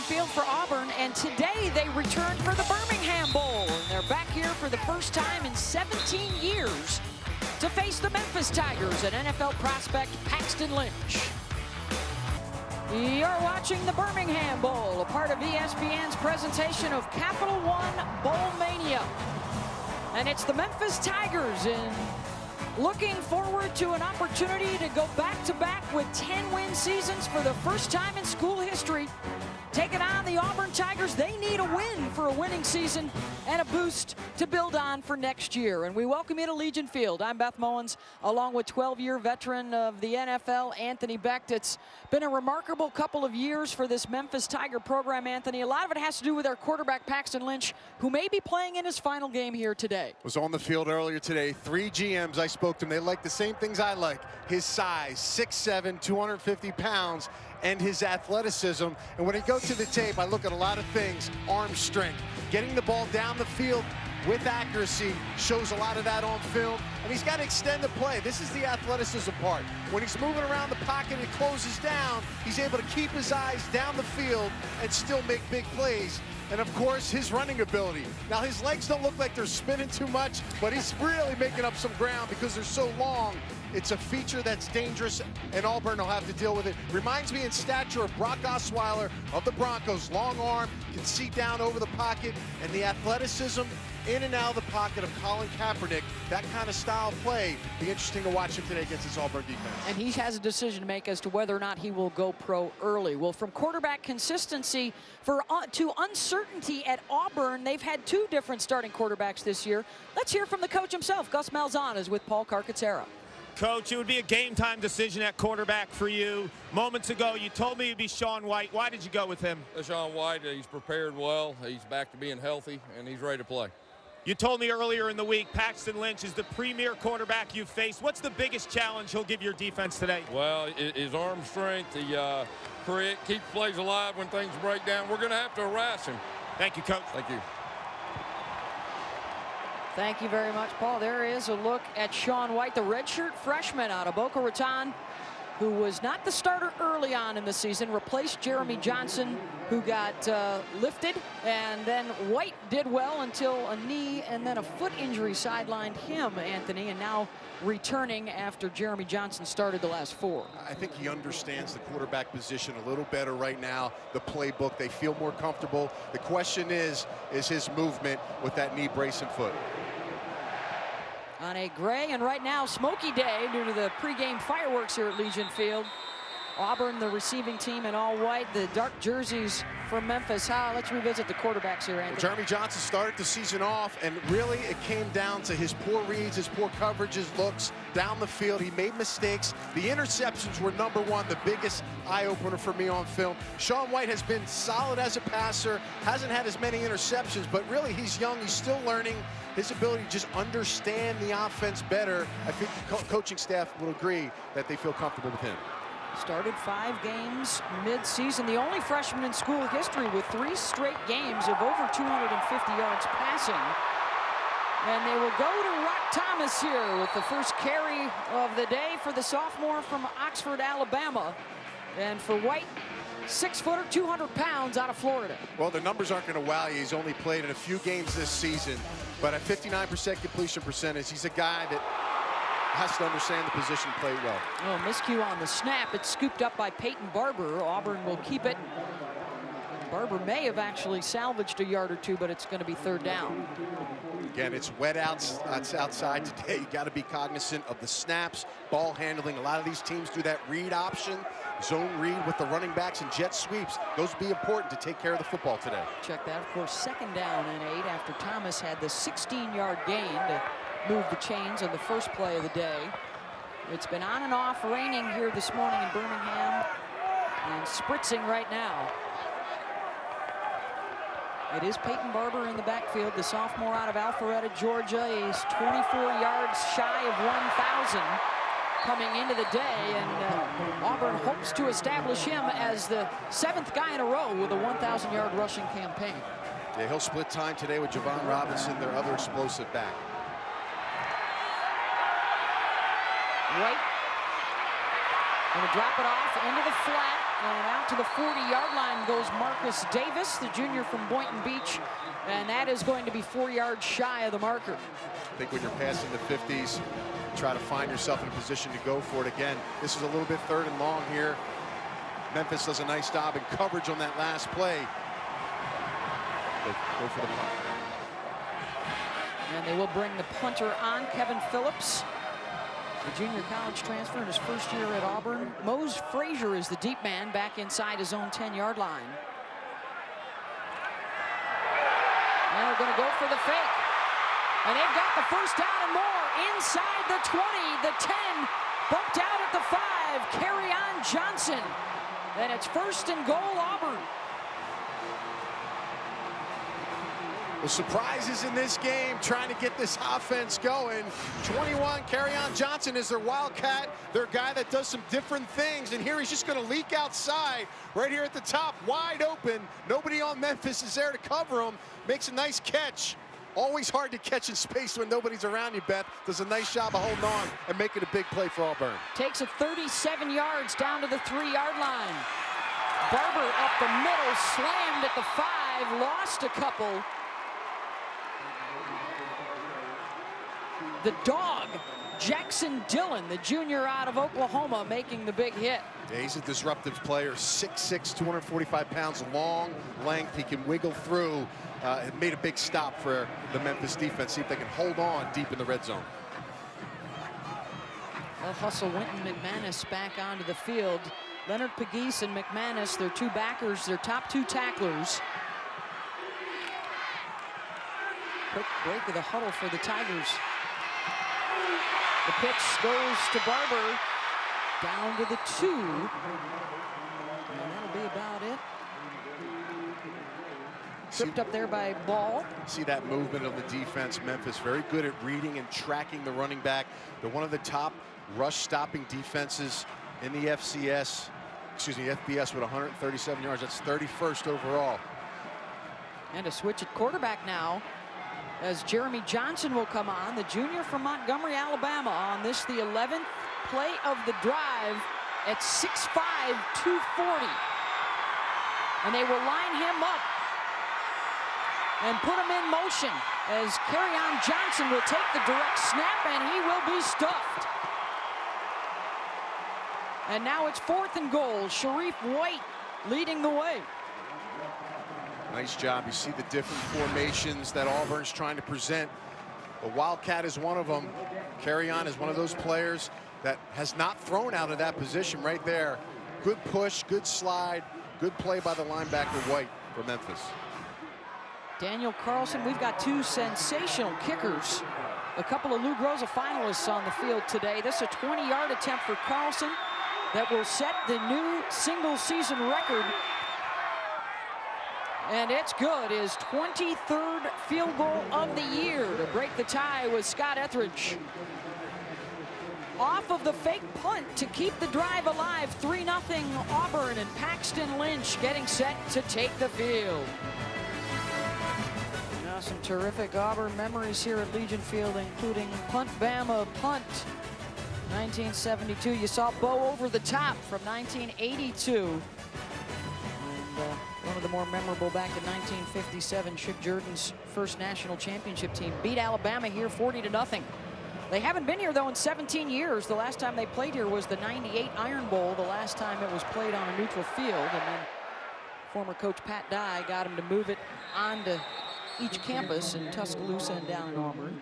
Field for Auburn, and today they return for the Birmingham Bowl. And they're back here for the first time in 17 years to face the Memphis Tigers and NFL prospect Paxton Lynch. You're watching the Birmingham Bowl, a part of ESPN's presentation of Capital One Bowl Mania. And it's the Memphis Tigers looking forward to an opportunity to go back-to-back with 10-win seasons for the first time in school history. Taking on the Auburn Tigers, they need a win for a winning season and a boost to build on for next year. And we welcome you to Legion Field. I'm Beth Mullins, along with 12-year veteran of the NFL, Anthony Becht. It's been a remarkable couple of years for this Memphis Tiger program, Anthony. A lot of it has to do with our quarterback, Paxton Lynch, who may be playing in his final game here today. Was on the field earlier today. 3 GMs I spoke to them. They like the same things I like. His size, 6'7", 250 pounds, and his athleticism. And when I go to the tape, I look at a lot of things. Arm strength, getting the ball down the field with accuracy, shows a lot of that on film. And he's got to extend the play. This is the athleticism part. When he's moving around the pocket and closes down, he's able to keep his eyes down the field and still make big plays. And of course, his running ability. Now, his legs don't look like they're spinning too much, but he's really making up some ground because they're so long. It's a feature that's dangerous, and Auburn will have to deal with it. Reminds me in stature of Brock Osweiler of the Broncos. Long arm, can see down over the pocket, and the athleticism in and out of the pocket of Colin Kaepernick. That kind of style of play. Be interesting to watch him today against this Auburn defense. And he has a decision to make as to whether or not he will go pro early. Well, from quarterback consistency to uncertainty at Auburn, they've had 2 different starting quarterbacks this year. Let's hear from the coach himself. Gus Malzahn is with Paul Carcaterra. Coach, it would be a game-time decision at quarterback for you. Moments ago, you told me it'd be Sean White. Why did you go with him? Sean White, he's prepared well. He's back to being healthy, and he's ready to play. You told me earlier in the week Paxton Lynch is the premier quarterback you've faced. What's the biggest challenge he'll give your defense today? Well, his arm strength, he keeps plays alive when things break down. We're going to have to harass him. Thank you, Coach. Thank you. Thank you very much, Paul. There is a look at Sean White, the redshirt freshman out of Boca Raton, who was not the starter early on in the season, replaced Jeremy Johnson, who got lifted, and then White did well until a knee and then a foot injury sidelined him, Anthony, and now returning after Jeremy Johnson started the last 4. I think he understands the quarterback position a little better right now, the playbook. They feel more comfortable. The question is his movement with that knee brace and foot. On a gray and right now smoky day due to the pregame fireworks here at Legion Field. Auburn, the receiving team in all white, the dark jerseys from Memphis. Let's revisit the quarterbacks here, Anthony. Jeremy Johnson started the season off, and really it came down to his poor reads, his poor coverage, his looks down the field. He made mistakes. The interceptions were #1, the biggest eye-opener for me on film. Sean White has been solid as a passer, hasn't had as many interceptions, but really he's young, he's still learning. His ability to just understand the offense better, I think the coaching staff will agree that they feel comfortable with him. Started 5 games mid-season, the only freshman in school history with 3 straight games of over 250 yards passing. And they will go to Rock Thomas here with the first carry of the day for the sophomore from Oxford, Alabama. And for White, 6-footer, 200 pounds out of Florida. Well, the numbers aren't going to wow you. He's only played in a few games this season, but at 59% completion percentage, he's a guy that has to understand the position, play well. Oh, miscue on the snap. It's scooped up by Peyton Barber. Auburn will keep it. Barber may have actually salvaged a yard or 2, but it's going to be 3rd down. Again, it's wet outside today. You got to be cognizant of the snaps, ball handling. A lot of these teams do that read option, zone read with the running backs and jet sweeps. Those will be important to take care of the football today. Check that, of course, 2nd down and 8 after Thomas had the 16-yard gain to move the chains on the first play of the day. It's been on and off raining here this morning in Birmingham and spritzing right now. It is Peyton Barber in the backfield, the sophomore out of Alpharetta, Georgia. He's 24 yards shy of 1,000 coming into the day, and Auburn hopes to establish him as the 7th guy in a row with a 1,000-yard rushing campaign. Yeah, he'll split time today with Javon Robinson, their other explosive back. White going to drop it off into the flat, And out to the 40-yard line goes Marcus Davis, the junior from Boynton Beach. And that is going to be 4 yards shy of the marker. I think when you're passing the 50s, try to find yourself in a position to go for it again. This is a little bit 3rd and long here. Memphis does a nice job in coverage on that last play. Go for the punt. And they will bring the punter on, Kevin Phillips, the junior college transfer in his first year at Auburn. Mose Frazier is the deep man back inside his own 10-yard line. And they're going to go for the fake. And they've got the first down and more inside the 20, the 10, bumped out at the 5. Carry-on Johnson. And it's 1st and goal, Auburn. The surprises in this game, trying to get this offense going. 21, Carry-on Johnson is their Wildcat, their guy that does some different things. And here he's just going to leak outside, right here at the top, wide open. Nobody on Memphis is there to cover him. Makes a nice catch. Always hard to catch in space when nobody's around you, Beth. Does a nice job of holding on and making a big play for Auburn. Takes it 37 yards down to the 3-yard line. Barber up the middle, slammed at the 5, lost a couple. The dog, Jackson Dillon, the junior out of Oklahoma, making the big hit. He's a disruptive player, 6'6", 245 pounds, long length. He can wiggle through. It made a big stop for the Memphis defense. See if they can hold on deep in the red zone. They'll hustle Winton McManus back onto the field. Leonard Pegues and McManus, their 2 backers, their top 2 tacklers. Quick break of the huddle for the Tigers. The pitch goes to Barber, down to the 2. And that'll be about it. Tripped up there by Ball. See that movement of the defense. Memphis very good at reading and tracking the running back. They're one of the top rush stopping defenses in the FBS with 137 yards. That's 31st overall. And a switch at quarterback now, as Jeremy Johnson will come on, the junior from Montgomery, Alabama, on this, the 11th play of the drive at 6'5", 240. And they will line him up and put him in motion as Carry-on Johnson will take the direct snap, and he will be stuffed. And now it's 4th and goal. Sharif White leading the way. Nice job. You see the different formations that Auburn's trying to present. The Wildcat is one of them. Carry-on is one of those players that has not thrown out of that position right there. Good push, good slide, good play by the linebacker White for Memphis. Daniel Carlson, we've got 2 sensational kickers. A couple of Lou Groza finalists on the field today. This is a 20-yard attempt for Carlson that will set the new single-season record. And it's good, his 23rd field goal of the year to break the tie with Scott Etheridge. Off of the fake punt to keep the drive alive, 3-0 Auburn, and Paxton Lynch getting set to take the field. Now some terrific Auburn memories here at Legion Field, including Punt Bama Punt, 1972. You saw Bo over the top from 1982. And one of the more memorable back in 1957, Chip Jordan's first national championship team beat Alabama here 40-0. They haven't been here, though, in 17 years. The last time they played here was the '98 Iron Bowl, the last time it was played on a neutral field. And then former coach Pat Dye got him to move it onto each campus in Tuscaloosa and down in Auburn.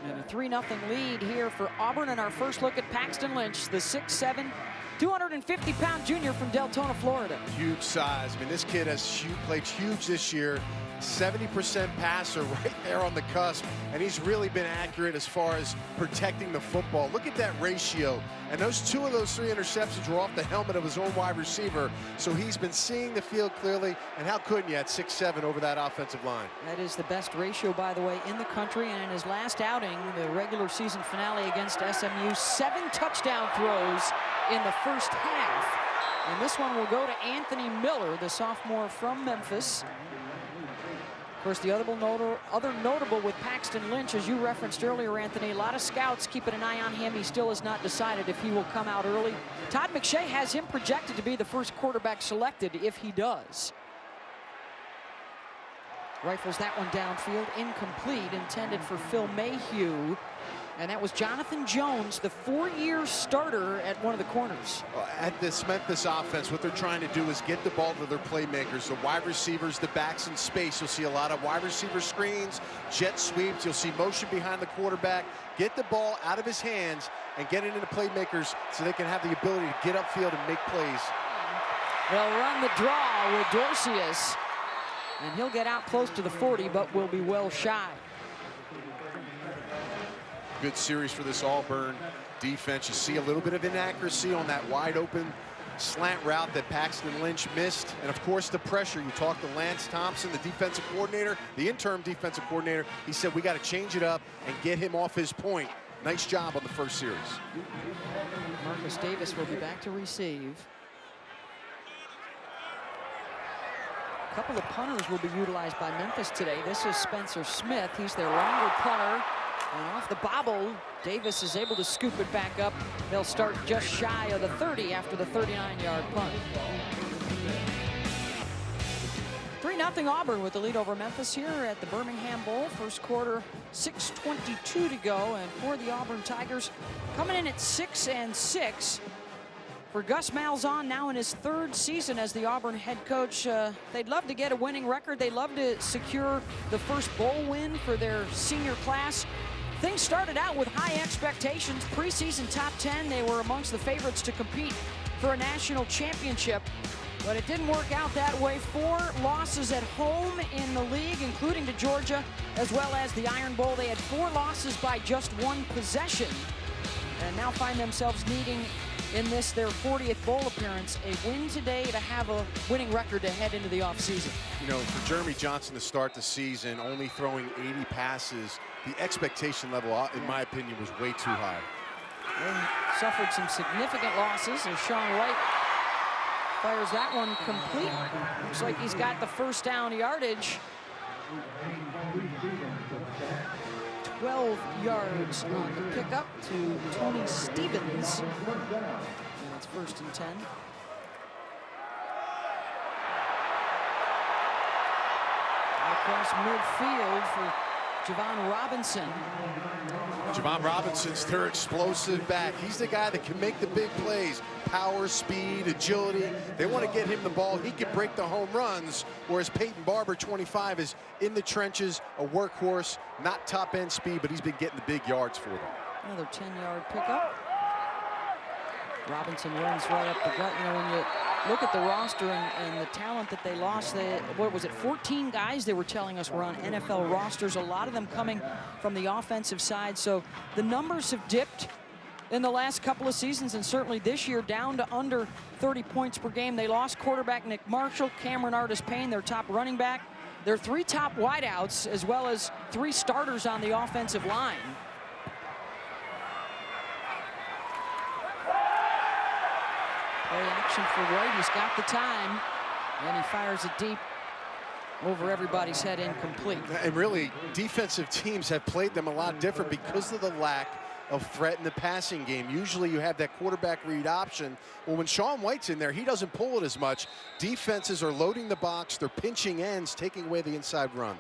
And a 3-0 lead here for Auburn. And our first look at Paxton Lynch, the 6'7", 250-pound junior from Deltona, Florida. Huge size. I mean, this kid has played huge this year. 70% passer right there on the cusp, and he's really been accurate as far as protecting the football. Look at that ratio, and two of those 3 interceptions were off the helmet of his own wide receiver, so he's been seeing the field clearly, and how couldn't you at 6'7" over that offensive line? That is the best ratio, by the way, in the country, and in his last outing, the regular season finale against SMU, 7 touchdown throws in the first half. And this one will go to Anthony Miller, the sophomore from Memphis. Of course, the other notable with Paxton Lynch, as you referenced earlier, Anthony, a lot of scouts keeping an eye on him. He still has not decided if he will come out early. Todd McShay has him projected to be the first quarterback selected if he does. Rifles that one downfield, incomplete, intended for Phil Mayhew. And that was Jonathan Jones, the 4-year starter at one of the corners. At this Memphis offense, what they're trying to do is get the ball to their playmakers, the wide receivers, the backs in space. You'll see a lot of wide receiver screens, jet sweeps. You'll see motion behind the quarterback. Get the ball out of his hands and get it into playmakers so they can have the ability to get upfield and make plays. They'll run the draw with Dorcius, and he'll get out close to the 40, but will be well shy. Good series for this Auburn defense. You see a little bit of inaccuracy on that wide open slant route that Paxton Lynch missed. And of course the pressure. You talked to Lance Thompson, the defensive coordinator, the interim defensive coordinator. He said we got to change it up and get him off his point. Nice job on the first series. Marcus Davis will be back to receive. A couple of punters will be utilized by Memphis today. This is Spencer Smith. He's their longer punter. And off the bobble, Davis is able to scoop it back up. They'll start just shy of the 30 after the 39-yard punt. 3-0 Auburn with the lead over Memphis here at the Birmingham Bowl. First quarter, 6:22 to go. And for the Auburn Tigers, coming in at 6-6. For Gus Malzahn, now in his 3rd season as the Auburn head coach, they'd love to get a winning record. They'd love to secure the first bowl win for their senior class. Things started out with high expectations. Preseason top 10, they were amongst the favorites to compete for a national championship. But it didn't work out that way. 4 losses at home in the league, including to Georgia, as well as the Iron Bowl. They had 4 losses by just 1 possession, and now find themselves needing, in this their 40th bowl appearance, a win today to have a winning record to head into the offseason. You know, for Jeremy Johnson to start the season only throwing 80 passes, the expectation level, in my opinion, was way too high. They suffered some significant losses as Sean White fires that one complete. Looks like he's got the first down yardage. 12 yards on the pickup to Tony Stevens. And it's 1st and 10. Across midfield for Javon Robinson. Javon Robinson's their explosive back. He's the guy that can make the big plays. Power, speed, agility. They want to get him the ball. He can break the home runs, whereas Peyton Barber, 25, is in the trenches, a workhorse, not top-end speed, but he's been getting the big yards for them. Another 10-yard pickup. Robinson runs right up the gut. You know, when you look at the roster and the talent that they lost, what was it, 14 guys they were telling us were on NFL rosters, a lot of them coming from the offensive side. So the numbers have dipped in the last couple of seasons, and certainly this year down to under 30 points per game. They lost quarterback Nick Marshall, Cameron Artis-Payne, their top running back, their 3 top wideouts, as well as 3 starters on the offensive line. Play action for White. He's got the time, and he fires it deep over everybody's head, incomplete. And really, defensive teams have played them a lot different because of the lack of threat in the passing game. Usually you have that quarterback read option. Well, when Sean White's in there, he doesn't pull it as much. Defenses are loading the box. They're pinching ends, taking away the inside run.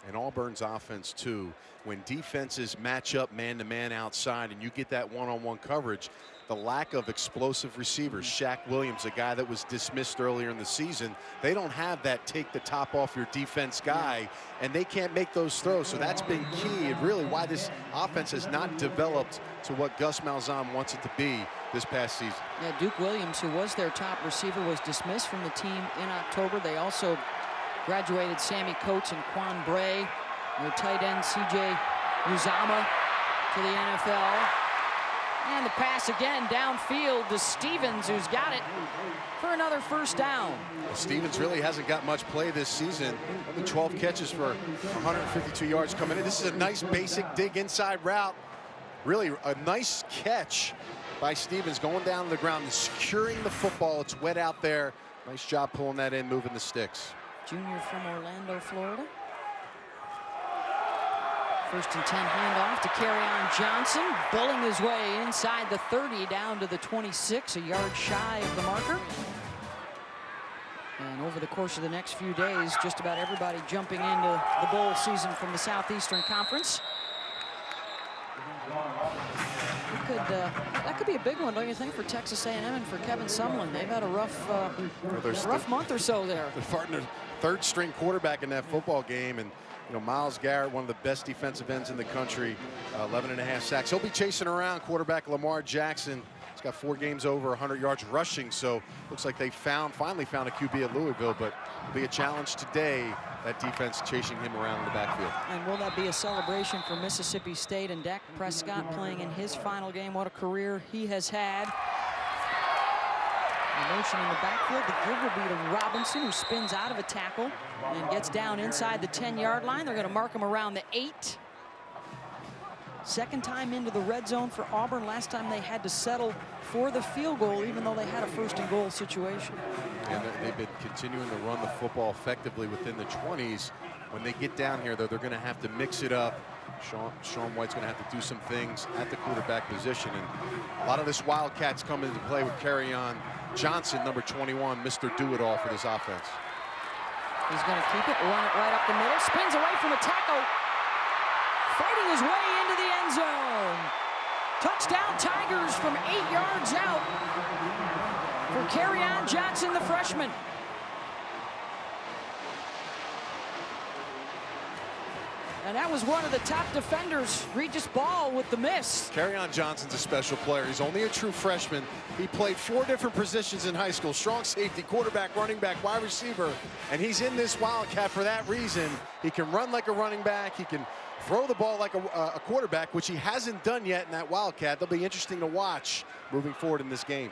And Auburn's offense, too. When defenses match up man-to-man outside and you get that one-on-one coverage, the lack of explosive receivers. Shaq Williams, a guy that was dismissed earlier in the season, they don't have that take the top off your defense guy, and they can't make those throws. So that's been key, and really why this offense has not developed to what Gus Malzahn wants it to be this past season. Yeah, Duke Williams, who was their top receiver, was dismissed from the team in October. They also graduated Sammy Coates and Quan Bray, their tight end C.J. Uzama, to the NFL. And the pass again downfield to Stevens, who's got it for another first down. Well, Stevens really hasn't got much play this season. Only 12 catches for 152 yards coming in. This is a nice basic dig inside route. Really a nice catch by Stevens, going down to the ground and securing the football. It's wet out there. Nice job pulling that in, moving the sticks. junior from Orlando, Florida. 1st and 10 handoff to Kerryon Johnson, bulling his way inside the 30 down to the 26, a yard shy of the marker. And over the course of the next few days, just about everybody jumping into the bowl season from the Southeastern Conference. That could be a big one, don't you think, for Texas A&M and for Kevin Sumlin? They've had a rough month or so there. They're starting their 3rd string quarterback in that football game, and you know, Myles Garrett, one of the best defensive ends in the country, 11.5 sacks. He'll be chasing around quarterback Lamar Jackson. He's got 4 games over 100 yards rushing, so looks like they finally found a QB at Louisville, but it'll be a challenge today, that defense chasing him around in the backfield. And will that be a celebration for Mississippi State and Dak Prescott playing in his final game? What a career he has had. The motion in the backfield, the give will be to Robinson, who spins out of a tackle and gets down inside the 10-yard line. They're going to mark him around the 8. 2nd time into the red zone for Auburn. Last time they had to settle for the field goal, even though they had a 1st and goal situation. And they've been continuing to run the football effectively within the 20s. When they get down here, though, they're going to have to mix it up. Sean White's going to have to do some things at the quarterback position. And a lot of this Wildcats come into play with Kerryon Johnson, number 21, Mr. Do-It-All for this offense. He's going to keep it, run it right up the middle, spins away from a tackle, fighting his way into the end zone. Touchdown Tigers from 8 yards out for Kerryon Johnson, the freshman. And that was one of the top defenders, Regis Ball, with the miss. Kerryon Johnson's a special player. He's only a true freshman. He played 4 different positions in high school: strong safety, quarterback, running back, wide receiver. And he's in this Wildcat for that reason. He can run like a running back. He can throw the ball like a quarterback, which he hasn't done yet in that Wildcat. That'll be interesting to watch moving forward in this game.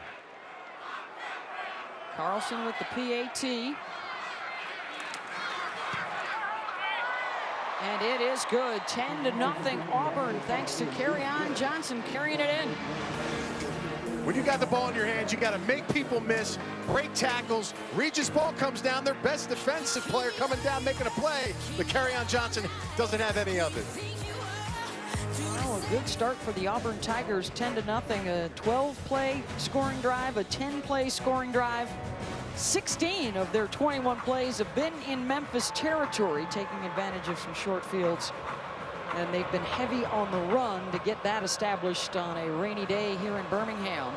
Carlson with the PAT. And it is good. 10-0 Auburn, thanks to Kerryon Johnson carrying it in. When you got the ball in your hands, you got to make people miss, break tackles. Regis Ball comes down, their best defensive player coming down, making a play. But Kerryon Johnson doesn't have any of it. Oh, a good start for the Auburn Tigers, 10-0. A 12-play scoring drive, a 10-play scoring drive. 16 of their 21 plays have been in Memphis territory, taking advantage of some short fields. And they've been heavy on the run to get that established on a rainy day here in Birmingham.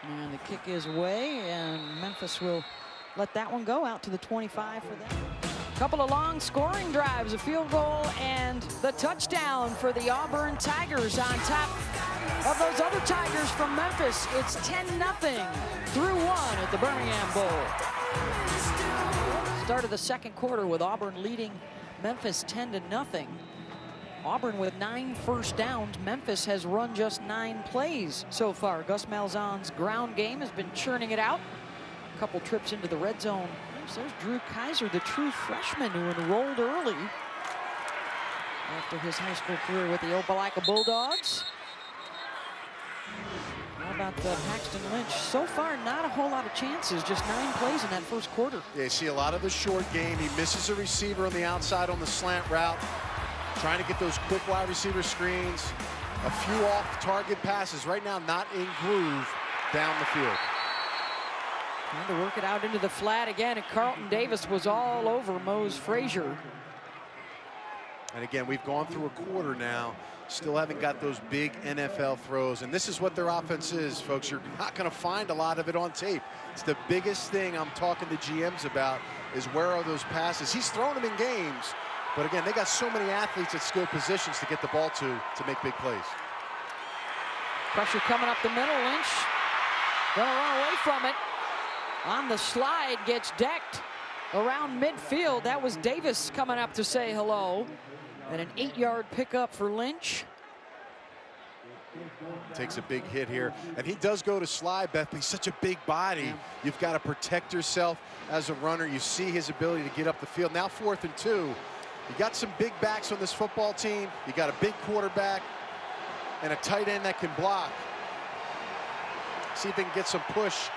And the kick is away, and Memphis will let that one go out to the 25 for them. Couple of long scoring drives, a field goal, and the touchdown for the Auburn Tigers on top of those other Tigers from Memphis. It's 10-0 through 1 at the Birmingham Bowl. Start of the 2nd quarter with Auburn leading Memphis 10-0. Auburn with 9 first downs. Memphis has run just 9 plays so far. Gus Malzahn's ground game has been churning it out. A couple trips into the red zone. There's Drew Kaiser, the true freshman who enrolled early after his high school career with the Opelika Bulldogs. How about Paxton Lynch? So far, not a whole lot of chances, just 9 plays in that 1st quarter. Yeah, you see a lot of the short game. He misses a receiver on the outside on the slant route, trying to get those quick wide receiver screens. A few off-target passes. Right now, not in groove down the field. Trying to work it out into the flat again, and Carlton Davis was all over Mose Frazier. And again, we've gone through a quarter now, still haven't got those big NFL throws. And this is what their offense is, folks. You're not going to find a lot of it on tape. It's the biggest thing I'm talking to GMs about, is where are those passes? He's thrown them in games, but again, they got so many athletes at skill positions to get the ball to make big plays. Pressure coming up the middle. Lynch gonna run away from it. On the slide, gets decked around midfield. That was Davis coming up to say hello. And an 8-yard pickup for Lynch. Takes a big hit here. And he does go to slide, Beth, but he's such a big body. Yeah. You've got to protect yourself as a runner. You see his ability to get up the field. Now 4th and 2. You got some big backs on this football team. You got a big quarterback and a tight end that can block. see if they can get some push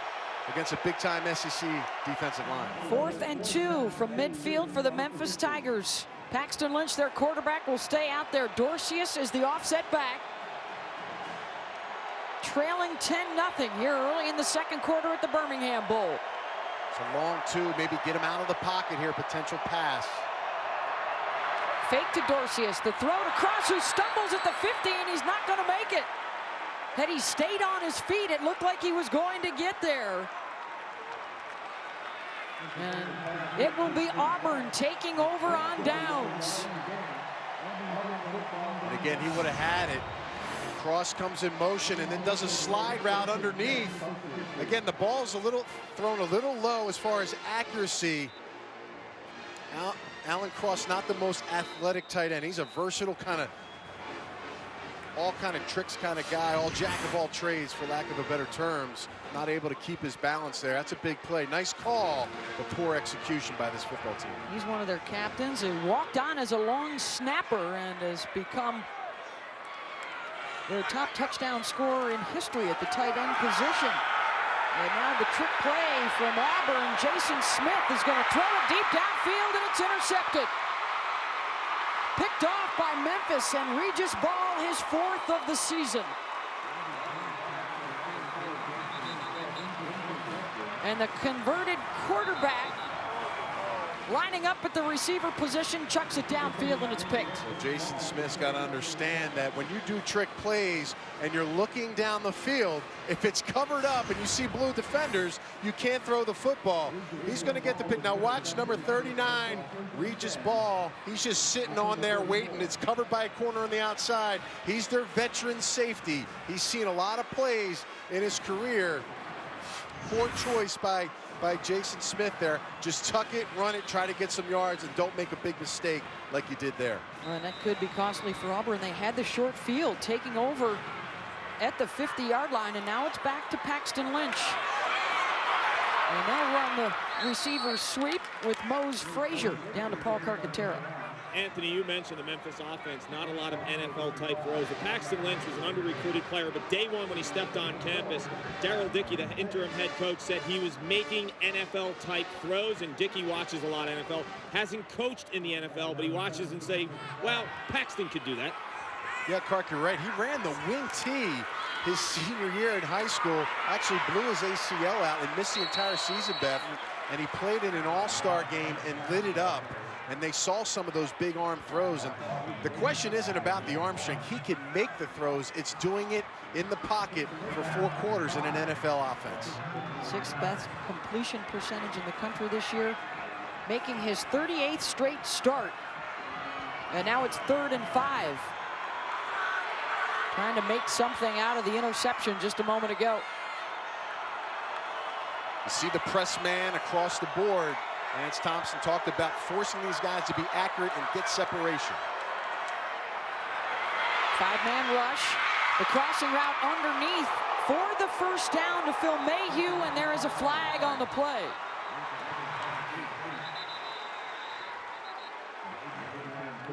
against a big-time SEC defensive line. 4th and 2 from midfield for the Memphis Tigers. Paxton Lynch, their quarterback, will stay out there. Dorcius is the offset back. Trailing 10-0 here early in the second quarter at the Birmingham Bowl. It's a long two, maybe get him out of the pocket here, potential pass. Fake to Dorcius, the throw to Cross, who stumbles at the 50, and he's not going to make it. Had he stayed on his feet, it looked like he was going to get there. And it will be Auburn taking over on downs. And again, he would have had it. Cross comes in motion and then does a slide route underneath. Again, the ball's thrown a little low as far as accuracy. Alan Cross, not the most athletic tight end. He's a versatile kind of, all kind of tricks kind of guy, all jack of all trades, for lack of a better terms. Not able to keep his balance there. That's a big play. Nice call, but poor execution by this football team. He's one of their captains. He walked on as a long snapper and has become their top touchdown scorer in history at the tight end position. And now the trick play from Auburn. Jason Smith is going to throw it deep downfield, and it's intercepted. Picked off by Memphis, and Regis Ball, his 4th of the season. And the converted quarterback, lining up at the receiver position, chucks it downfield, and it's picked. So Jason Smith's got to understand that when you do trick plays and you're looking down the field, if it's covered up and you see blue defenders, you can't throw the football. He's going to get the pick. Now watch number 39, Regis Ball. He's just sitting on there waiting. It's covered by a corner on the outside. He's their veteran safety. He's seen a lot of plays in his career. Poor choice by Jason Smith there. Just tuck it, run it, try to get some yards, and don't make a big mistake like you did there. And that could be costly for Auburn. They had the short field, taking over at the 50-yard line, and now it's back to Paxton Lynch. And they'll run the receiver sweep with Mose Frazier down to Paul Carcaterra. Anthony, you mentioned the Memphis offense, not a lot of NFL-type throws. But Paxton Lynch was an under-recruited player, but day one when he stepped on campus, Darryl Dickey, the interim head coach, said he was making NFL-type throws, and Dickey watches a lot of NFL. Hasn't coached in the NFL, but he watches and say, well, Paxton could do that. Yeah, Clark, you're right. He ran the wing T his senior year in high school, actually blew his ACL out and missed the entire season, Beth, and he played in an all-star game and lit it up. And they saw some of those big arm throws. And the question isn't about the arm strength. He can make the throws. It's doing it in the pocket for 4 quarters in an NFL offense. 6th best completion percentage in the country this year, making his 38th straight start. And now it's 3rd and 5. Trying to make something out of the interception just a moment ago. You see the press man across the board. Lance Thompson talked about forcing these guys to be accurate and get separation. 5-man rush. The crossing route underneath for the first down to Phil Mayhew, and there is a flag on the play.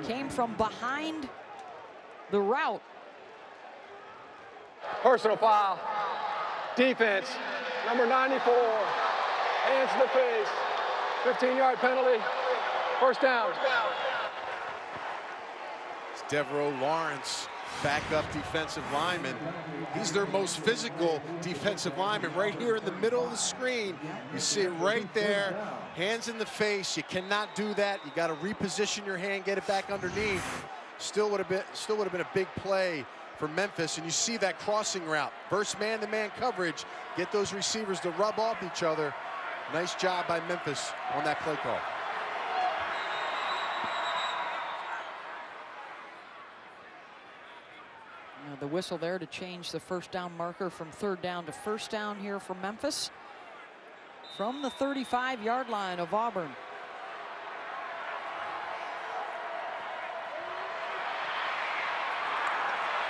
Came from behind the route. Personal foul. Defense. Number 94. Hands to the face. 15-yard penalty. First down. It's Devereaux Lawrence, backup defensive lineman. He's their most physical defensive lineman right here in the middle of the screen. You see it right there, hands in the face. You cannot do that. You got to reposition your hand, get it back underneath. Still would have been a big play for Memphis, and you see that crossing route. Burst man-to-man coverage, get those receivers to rub off each other. Nice job by Memphis on that play call. Now the whistle there to change the first down marker from 3rd down to 1st down here for Memphis. From the 35-yard line of Auburn.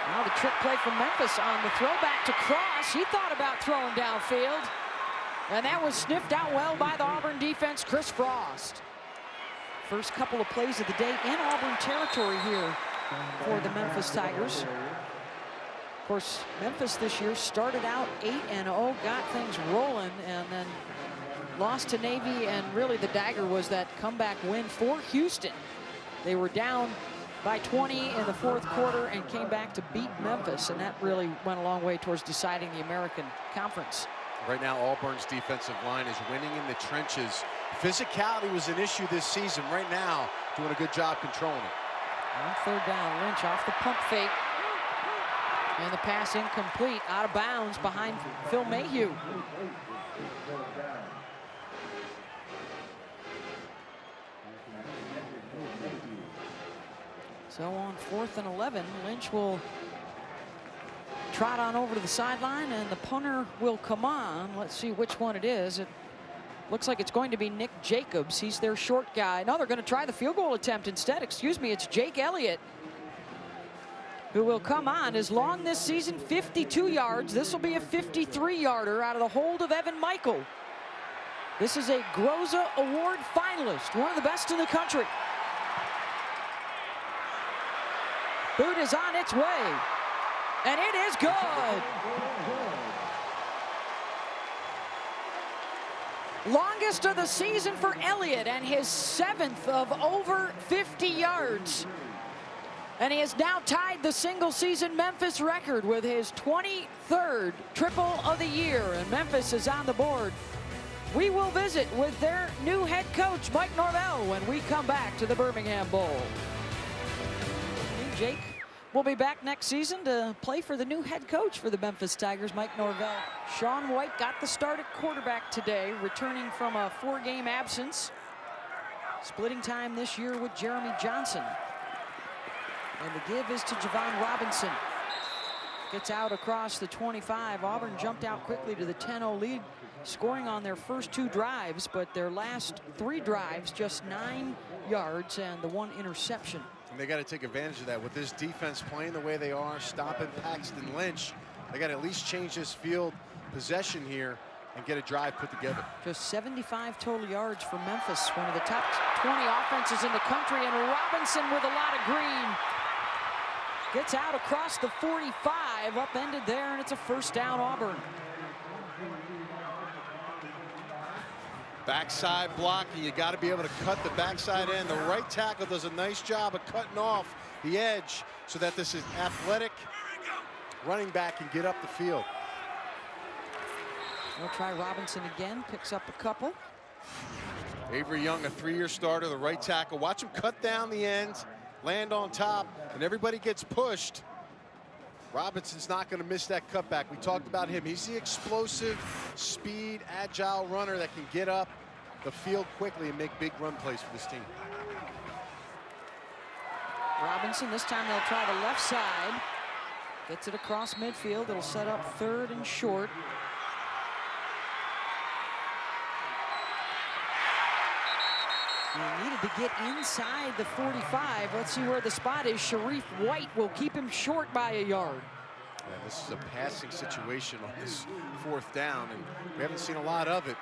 Now the trick play from Memphis on the throwback to Cross. He thought about throwing downfield. And that was sniffed out well by the Auburn defense, Chris Frost. First couple of plays of the day in Auburn territory here for the Memphis Tigers. course, Memphis this year started out 8-0, got things rolling, and then lost to Navy, and really the dagger was that comeback win for Houston. They were down by 20 in the fourth quarter and came back to beat Memphis, and that really went a long way towards deciding the American Conference. Right now, Auburn's defensive line is winning in the trenches. Physicality was an issue this season. Right now, doing a good job controlling it. On third down, Lynch off the pump fake. And the pass incomplete, out of bounds behind Phil Mayhew. So on 4th and 11, Lynch will trot on over to the sideline, and the punter will come on. Let's see which one it is. It looks like it's going to be Nick Jacobs. He's their short guy. No, they're going to try the field goal attempt instead. Excuse me, it's Jake Elliott who will come on. His long this season, 52 yards. This will be a 53-yarder out of the hold of Evan Michael. This is a Groza Award finalist, one of the best in the country. Boot is on its way, and it is good. Longest of the season for Elliott, and his 7th of over 50 yards. And he has now tied the single-season Memphis record with his 23rd triple of the year, and Memphis is on the board. We will visit with their new head coach, Mike Norvell, when we come back to the Birmingham Bowl. Jake will be back next season to play for the new head coach for the Memphis Tigers, Mike Norvell. Sean White got the start at quarterback today, returning from a 4-game absence. Splitting time this year with Jeremy Johnson. And the give is to Javon Robinson. Gets out across the 25. Auburn jumped out quickly to the 10-0 lead, scoring on their first 2 drives, but their last 3 drives, just 9 yards and the 1 interception. And they got to take advantage of that. With this defense playing the way they are, stopping Paxton Lynch, they got to at least change this field possession here and get a drive put together. Just 75 total yards for Memphis, one of the top 20 offenses in the country, and Robinson with a lot of green. Gets out across the 45, upended there, and it's a first down, Auburn. Backside blocking, you got to be able to cut the backside end. The right tackle does a nice job of cutting off the edge so that this is athletic running back can get up the field. We'll try Robinson again, picks up a couple. Avery Young, a 3-year starter, the right tackle. Watch him cut down the end, land on top, and everybody gets pushed. Robinson's not going to miss that cutback. We talked about him. He's the explosive, speed, agile runner that can get up the field quickly and make big run plays for this team. Robinson, this time they'll try the left side. Gets it across midfield. It'll set up 3rd and short. He needed to get inside the 45. Let's see where the spot is. Sharif White will keep him short by a yard. Yeah, this is a passing situation on this 4th down, and we haven't seen a lot of it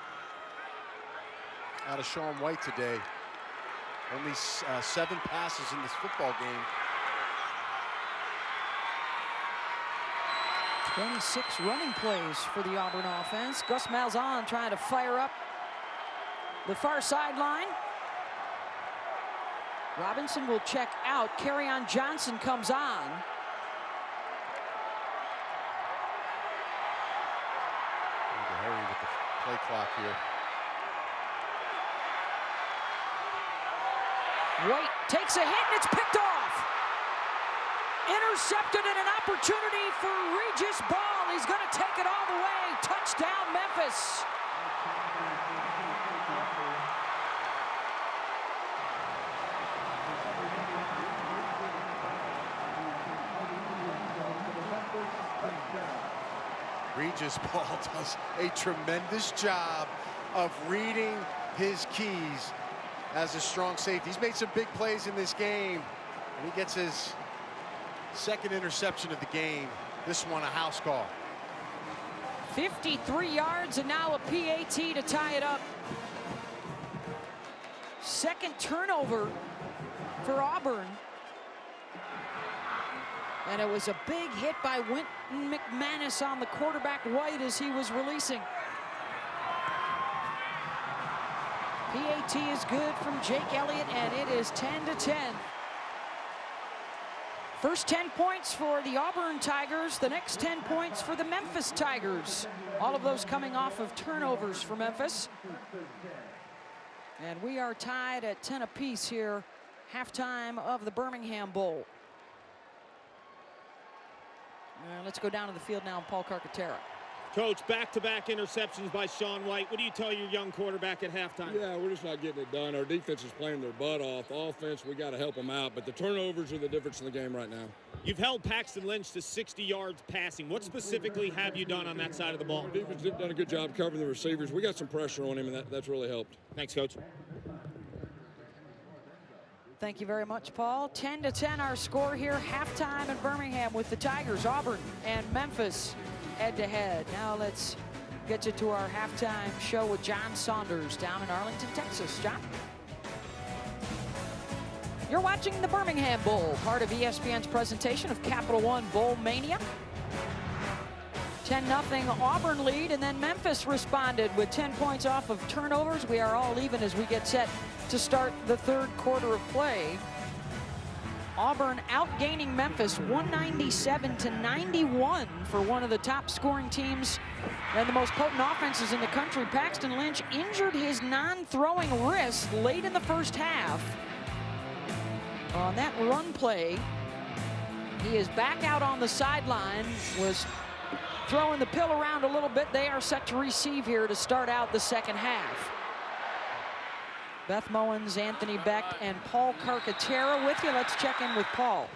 out of Sean White today. Only 7 passes in this football game. 26 running plays for the Auburn offense. Gus Malzahn trying to fire up the far sideline. Robinson will check out. Kerryon Johnson comes on. Need to hurry with the play clock here. White takes a hit and it's picked off. Intercepted and an opportunity for Regis Ball. He's going to take it all the way. Touchdown, Memphis. Regis Ball does a tremendous job of reading his keys as a strong safety. He's made some big plays in this game, and he gets his 2nd interception of the game. This one a house call. 53 yards and now a PAT to tie it up. 2nd turnover for Auburn. And it was a big hit by Wynton McManus on the quarterback White as he was releasing. PAT is good from Jake Elliott, and it is 10-10. First 10 points for the Auburn Tigers, the next 10 points for the Memphis Tigers. All of those coming off of turnovers for Memphis. And we are tied at 10 apiece here, halftime of the Birmingham Bowl. Let's go down to the field now, Paul Carcaterra. Coach, back-to-back interceptions by Sean White. What do you tell your young quarterback at halftime? Yeah, we're just not getting it done. Our defense is playing their butt off. Offense, we got to help them out. But the turnovers are the difference in the game right now. You've held Paxton Lynch to 60 yards passing. What specifically have you done on that side of the ball? Our defense has done a good job covering the receivers. We got some pressure on him, and that's really helped. Thanks, Coach. Thank you very much, Paul. 10-10 our score here, halftime in Birmingham with the Tigers, Auburn, and Memphis head-to-head. Now let's get you to our halftime show with John Saunders down in Arlington, Texas. John? You're watching the Birmingham Bowl, part of ESPN's presentation of Capital One Bowl Mania. 10-0 Auburn lead, and then Memphis responded with 10 points off of turnovers. We are all even as we get set to start the third quarter of play. Auburn outgaining Memphis 197-91 for one of the top scoring teams and the most potent offenses in the country. Paxton Lynch injured his non-throwing wrist late in the first half. On that run play, he is back out on the sideline, was throwing the pill around a little bit. They are set to receive here to start out the second half. Beth Mowens, Anthony Beck, and Paul Carcaterra with you. Let's check in with Paul.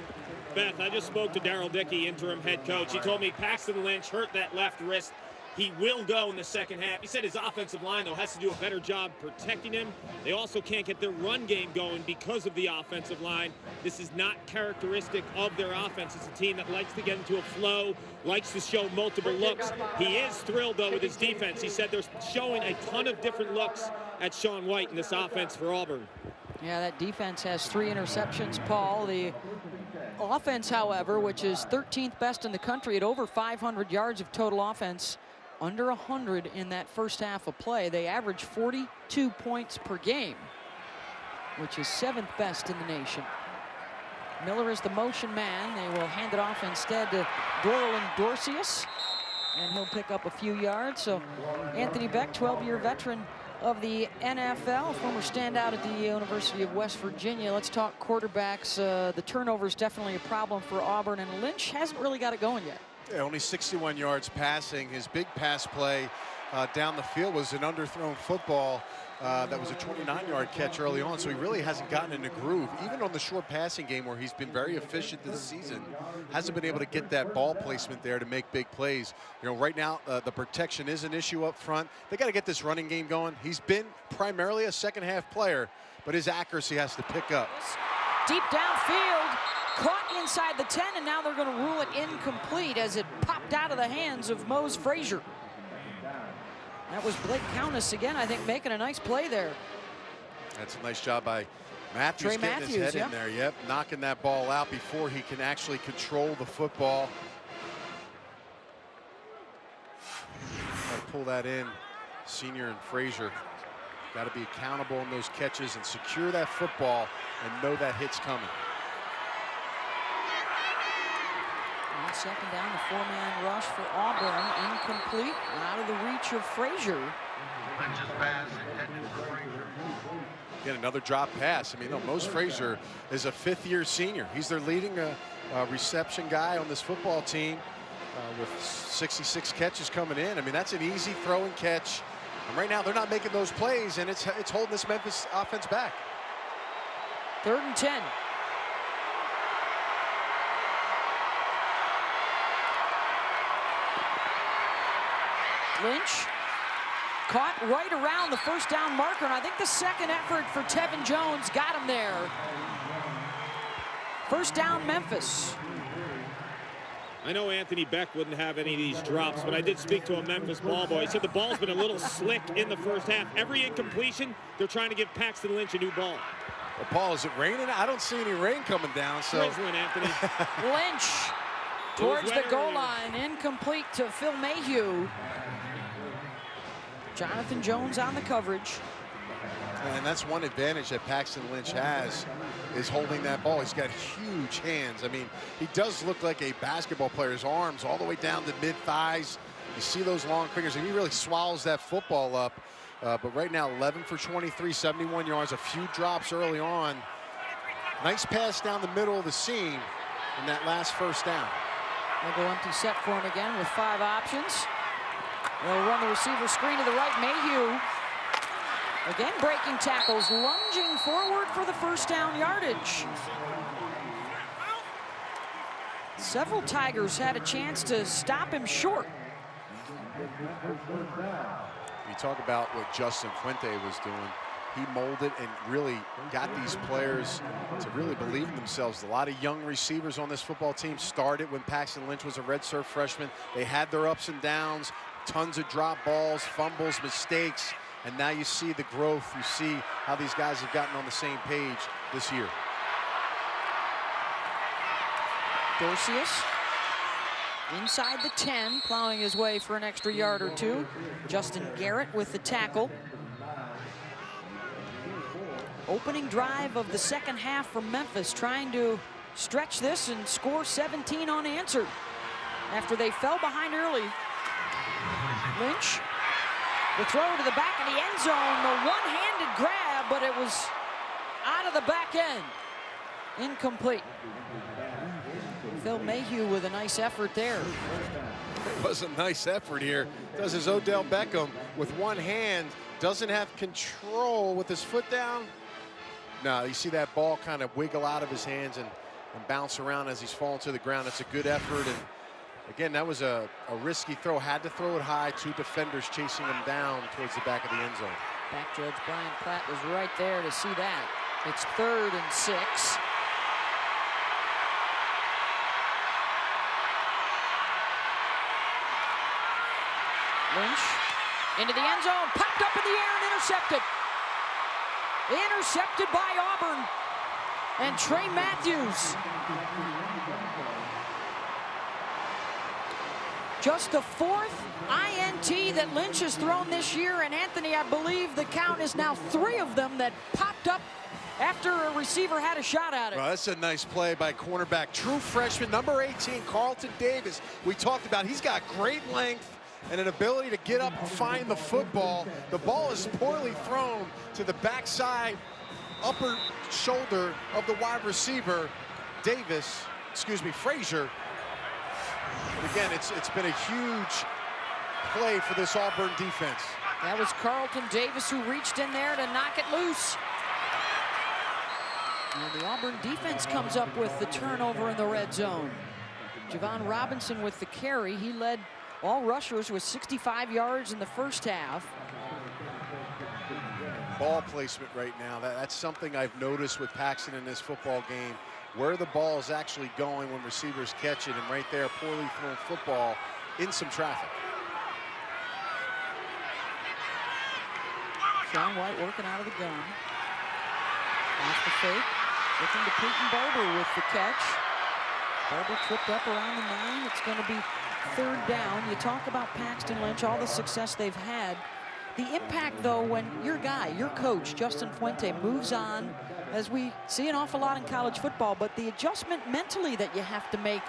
Beth, I just spoke to Daryl Dickey, interim head coach. He told me Paxton Lynch hurt that left wrist. He will go in the second half. He said his offensive line, though, has to do a better job protecting him. They also can't get their run game going because of the offensive line. This is not characteristic of their offense. It's a team that likes to get into a flow, likes to show multiple looks. He is thrilled, though, with his defense. He said they're showing a ton of different looks at Sean White in this offense for Auburn. Yeah, that defense has 3 interceptions, Paul. The offense, however, which is 13th best in the country at over 500 yards of total offense, under 100 in that first half of play. They average 42 points per game, which is 7th best in the nation. Miller is the motion man. They will hand it off instead to Dorland Dorcius, and he'll pick up a few yards. So Anthony Beck, 12-year veteran of the NFL, former standout at the University of West Virginia. Let's talk quarterbacks. The turnover is definitely a problem for Auburn, and Lynch hasn't really got it going yet. Yeah, only 61 yards passing. His big pass play down the field was an underthrown football that was a 29-yard catch early on, so he really hasn't gotten in a groove. Even on the short passing game where he's been very efficient this season, hasn't been able to get that ball placement there to make big plays. You know, right now the protection is an issue up front. They got to get this running game going. He's been primarily a second-half player, but his accuracy has to pick up. Deep downfield, caught inside the 10, and now they're going to rule it incomplete as it popped out of the hands of Mose Frazier. That was Blake Countess again, I think, making a nice play there. That's a nice job by Matthews, getting his head in there. Yep, knocking that ball out before he can actually control the football. Got to pull that in. Senior and Frazier got to be accountable in those catches and secure that football and know that hit's coming. And second down, the 4-man rush for Auburn, incomplete, out of the reach of Frazier. Get another drop pass. I mean, no, Mose Frazier is a 5th-year senior. He's their leading reception guy on this football team with 66 catches coming in. I mean, that's an easy throw and catch. And right now, they're not making those plays, and it's holding this Memphis offense back. 3rd and 10. Lynch caught right around the first down marker, and I think the second effort for Tevin Jones got him there. First down, Memphis. I know Anthony Beck wouldn't have any of these drops, but I did speak to a Memphis ball boy. He said the ball's been a little slick in the first half. Every incompletion, they're trying to give Paxton Lynch a new ball. Well, Paul, is it raining? I don't see any rain coming down. So Drizzling, Anthony. Lynch towards the goal line, incomplete to Phil Mayhew. Jonathan Jones on the coverage. And that's one advantage that Paxton Lynch has, is holding that ball. He's got huge hands. I mean, he does look like a basketball player. His arms all the way down to mid-thighs. You see those long fingers, and he really swallows that football up. But right now, 11 for 23, 71 yards, a few drops early on. Nice pass down the middle of the seam in that last first down. They'll go empty set for him again with 5 options. They'll run the receiver screen to the right. Mayhew again breaking tackles, lunging forward for the first down yardage. Several Tigers had a chance to stop him short. You talk about what Justin Fuente was doing. He molded and really got these players to really believe in themselves. A lot of young receivers on this football team started when Paxton Lynch was a redshirt freshman. They had their ups and downs, tons of drop balls, fumbles, mistakes, and now you see the growth. You see how these guys have gotten on the same page this year. Dorcius inside the 10, plowing his way for an extra yard or 2. Justin Garrett with the tackle. Opening drive of the second half from Memphis, trying to stretch this and score 17 unanswered after they fell behind early. Lynch, the throw to the back of the end zone, the one-handed grab, but it was out of the back end. Incomplete. Phil Mayhew with a nice effort there. It was a nice effort here. Does his Odell Beckham with one hand, doesn't have control with his foot down. No, you see that ball kind of wiggle out of his hands and bounce around as he's falling to the ground. It's a good effort. And again, that was a risky throw. Had to throw it high. 2 defenders chasing him down towards the back of the end zone. Back judge Brian Platt was right there to see that. It's 3rd and 6. Lynch into the end zone, popped up in the air and intercepted. Intercepted by Auburn and Trey Matthews. Just the 4th INT that Lynch has thrown this year, and Anthony, I believe the count is now 3 of them that popped up after a receiver had a shot at it. Well, that's a nice play by cornerback, true freshman, number 18, Carlton Davis. We talked about, he's got great length and an ability to get up and find the football. The ball is poorly thrown to the backside upper shoulder of the wide receiver, Frazier. But again, it's been a huge play for this Auburn defense. That was Carlton Davis who reached in there to knock it loose. And the Auburn defense comes up with the turnover in the red zone. Javon Robinson with the carry. He led all rushers with 65 yards in the first half. Ball placement right now, that's something I've noticed with Paxton in this football game, where the ball is actually going when receivers catch it, and right there, poorly thrown football in some traffic. Sean White working out of the gun. Off the fake, looking to Peyton Barber with the catch. Barber tripped up around the 9. It's going to be 3rd down. You talk about Paxton Lynch, all the success they've had. The impact, though, when your guy, your coach, Justin Fuente, moves on, as we see an awful lot in college football, but the adjustment mentally that you have to make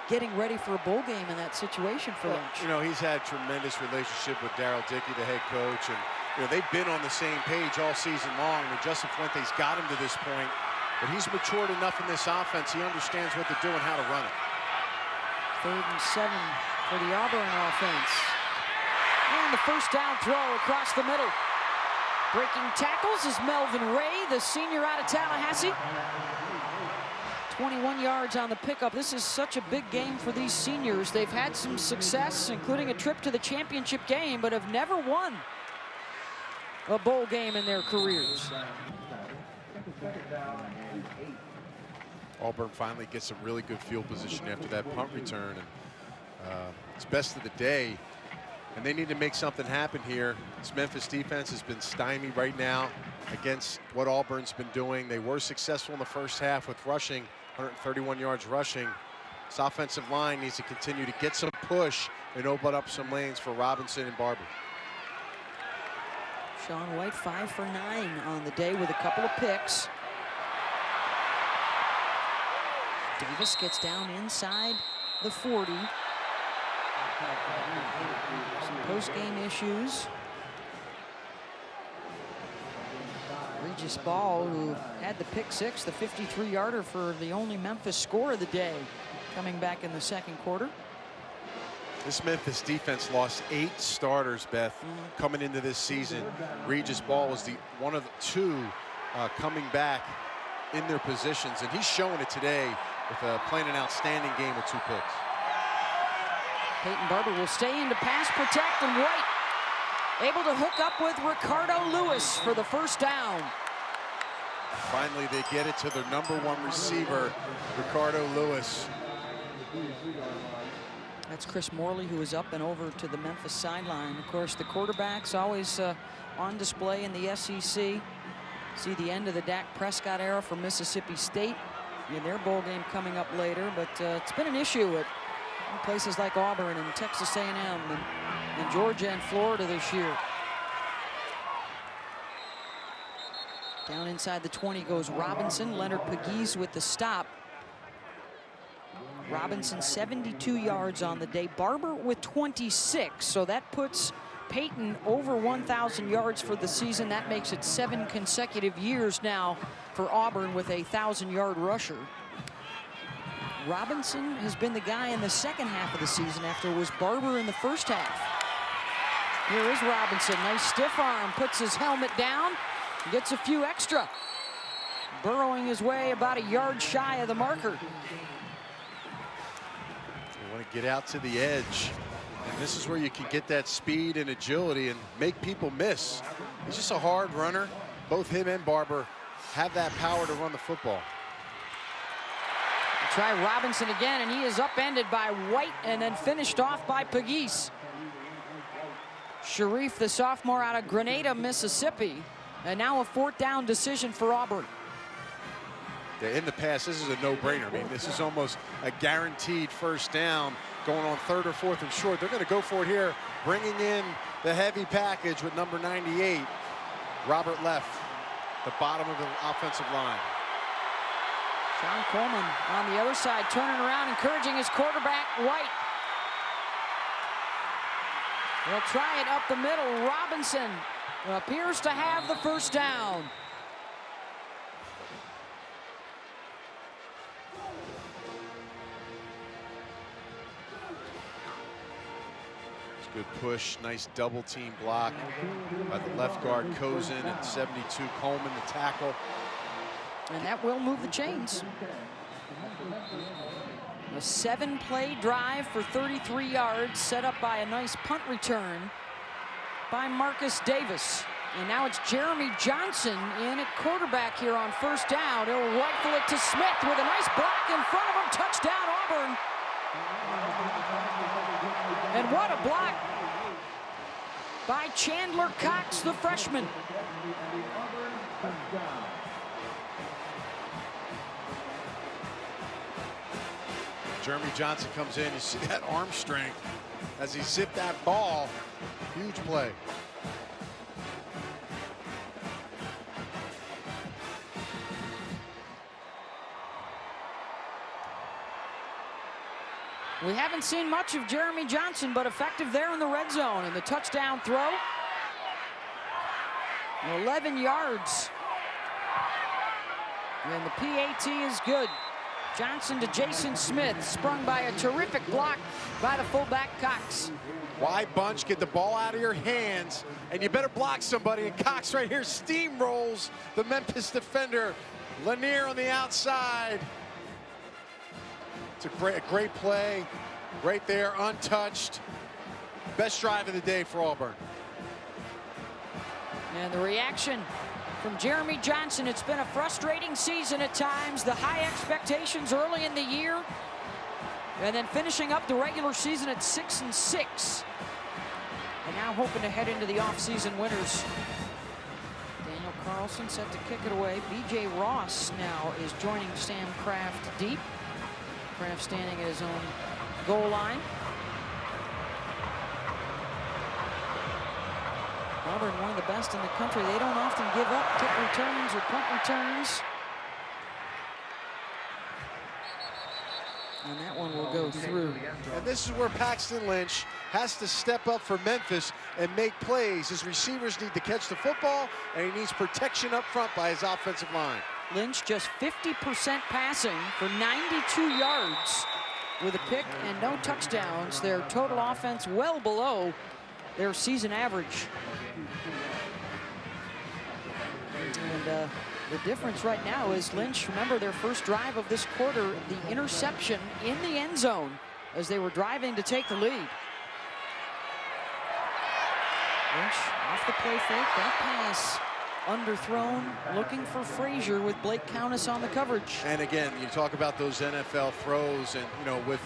getting ready for a bowl game in that situation for Lynch. You know, he's had tremendous relationship with Daryl Dickey, the head coach, and you know, they've been on the same page all season long. I mean, Justin Fuente's got him to this point, but he's matured enough in this offense. He understands what to do and how to run it. 3rd and 7 for the Auburn offense. And the first down throw across the middle. Breaking tackles is Melvin Ray, the senior out of Tallahassee. 21 yards on the pickup. This is such a big game for these seniors. They've had some success, including a trip to the championship game, but have never won a bowl game in their careers. Auburn finally gets some really good field position after that punt return. And it's best of the day, and they need to make something happen here. This Memphis defense has been stymied right now against what Auburn's been doing. They were successful in the first half with rushing, 131 yards rushing. This offensive line needs to continue to get some push and open up some lanes for Robinson and Barber. Sean White 5 for 9 on the day with a couple of picks. Davis gets down inside the 40. Some post-game issues. Regis Ball, who had the pick six, the 53-yarder for the only Memphis score of the day, coming back in the second quarter. This Memphis defense lost 8 starters, Beth, coming into this season. Regis Ball was one of the 2 coming back in their positions, and he's showing it today with playing an outstanding game with 2 picks. Peyton Barber will stay in to pass protect, and White able to hook up with Ricardo Lewis for the first down. Finally, they get it to their #1 receiver, Ricardo Lewis. That's Chris Morley, who is up and over to the Memphis sideline. Of course, the quarterbacks always on display in the SEC. See the end of the Dak Prescott era for Mississippi State in their bowl game coming up later, but it's been an issue at places like Auburn and Texas A&M and Georgia and Florida this year. Down inside the 20 goes Robinson. Leonard Pegues with the stop. Robinson 72 yards on the day. Barber with 26, so that puts Peyton over 1,000 yards for the season. That makes it 7 consecutive years now for Auburn with a 1,000-yard rusher. Robinson has been the guy in the second half of the season after it was Barber in the first half. Here is Robinson, nice stiff arm, puts his helmet down, gets a few extra. Burrowing his way about a yard shy of the marker. You want to get out to the edge. And this is where you can get that speed and agility and make people miss. He's just a hard runner. Both him and Barber have that power to run the football. Try Robinson again, and he is upended by White and then finished off by Pegues. Sharif, the sophomore out of Grenada, Mississippi, and now a 4th down decision for Auburn. Yeah, in the past, this is a no-brainer. I mean, this is almost a guaranteed first down going on 3rd or 4th and short. They're going to go for it here, bringing in the heavy package with number 98, Robert Leff, the bottom of the offensive line. Sean Coleman on the other side, turning around, encouraging his quarterback, White. They'll try it up the middle. Robinson appears to have the first down. It's a good push, nice double team block by the left guard, Cozen, and 72, Coleman, the tackle. And that will move the chains. A 7-play drive for 33 yards, set up by a nice punt return by Marcus Davis. And now it's Jeremy Johnson in at quarterback here on first down. He'll rifle it to Smith with a nice block in front of him. Touchdown, Auburn. And what a block by Chandler Cox, the freshman. Jeremy Johnson comes in. You see that arm strength as he zipped that ball. Huge play. We haven't seen much of Jeremy Johnson, but effective there in the red zone. And the touchdown throw, 11 yards. And the PAT is good. Johnson to Jason Smith, sprung by a terrific block by the fullback Cox. Wide bunch, get the ball out of your hands, and you better block somebody. And Cox right here steamrolls the Memphis defender. Lanier on the outside. It's a great play right there, untouched. Best drive of the day for Auburn. And the reaction from Jeremy Johnson. It's been a frustrating season at times. The high expectations early in the year, and then finishing up the regular season at 6-6. And now hoping to head into the offseason winners. Daniel Carlson set to kick it away. B.J. Ross now is joining Sam Kraft deep. Kraft standing at his own goal line. Auburn, one of the best in the country. They don't often give up kick returns or punt returns. And that one will go through. And this is where Paxton Lynch has to step up for Memphis and make plays. His receivers need to catch the football, and he needs protection up front by his offensive line. Lynch just 50% passing for 92 yards with a pick and no touchdowns. Their total offense well below their season average. And the difference right now is Lynch, remember their first drive of this quarter, the interception in the end zone as they were driving to take the lead. Lynch off the play fake, that pass underthrown, looking for Frazier with Blake Countess on the coverage. And again, you talk about those NFL throws, and you know, with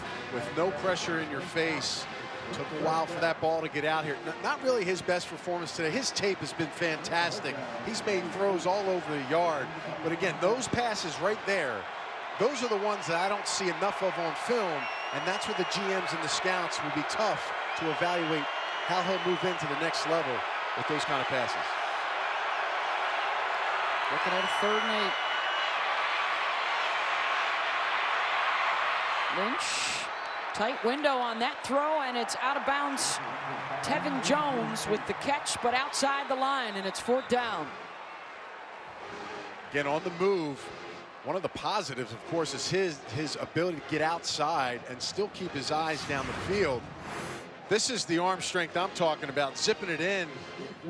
no pressure in your face, took a while for that ball to get out here. Not really his best performance today. His tape has been fantastic. He's made throws all over the yard. But again, those passes right there, those are the ones that I don't see enough of on film. And that's where the GMs and the scouts will be tough to evaluate how he'll move into the next level with those kind of passes. Looking at a 3rd and 8. Lynch. Tight window on that throw, and it's out of bounds. Tevin Jones with the catch, but outside the line, and it's 4th down. Again, on the move, one of the positives, of course, is his ability to get outside and still keep his eyes down the field. This is the arm strength I'm talking about, zipping it in.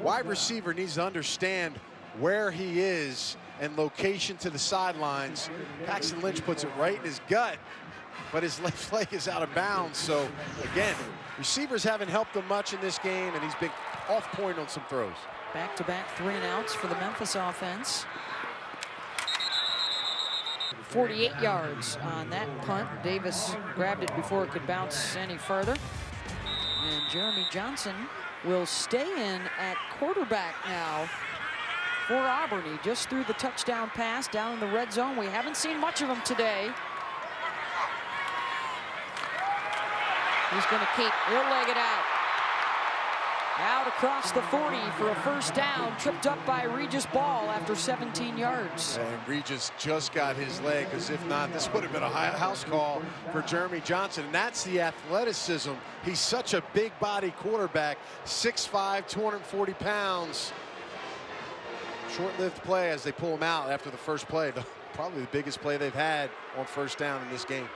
Wide receiver needs to understand where he is and location to the sidelines. Paxton Lynch puts it right in his gut, but his left leg is out of bounds. So again, receivers haven't helped him much in this game, and he's been off point on some throws. Back-to-back 3 and outs for the Memphis offense. 48 yards on that punt. Davis grabbed it before it could bounce any further. And Jeremy Johnson will stay in at quarterback now for Auburn. He just threw the touchdown pass down in the red zone. We haven't seen much of him today. He's going to keep, he'll leg it out. Out across the 40 for a 1st down, tripped up by Regis Ball after 17 yards. And Regis just got his leg, because if not, this would have been a house call for Jeremy Johnson. And that's the athleticism. He's such a big body quarterback, 6'5", 240 pounds. Short-lived play as they pull him out after the first play. Probably the biggest play they've had on 1st down in this game.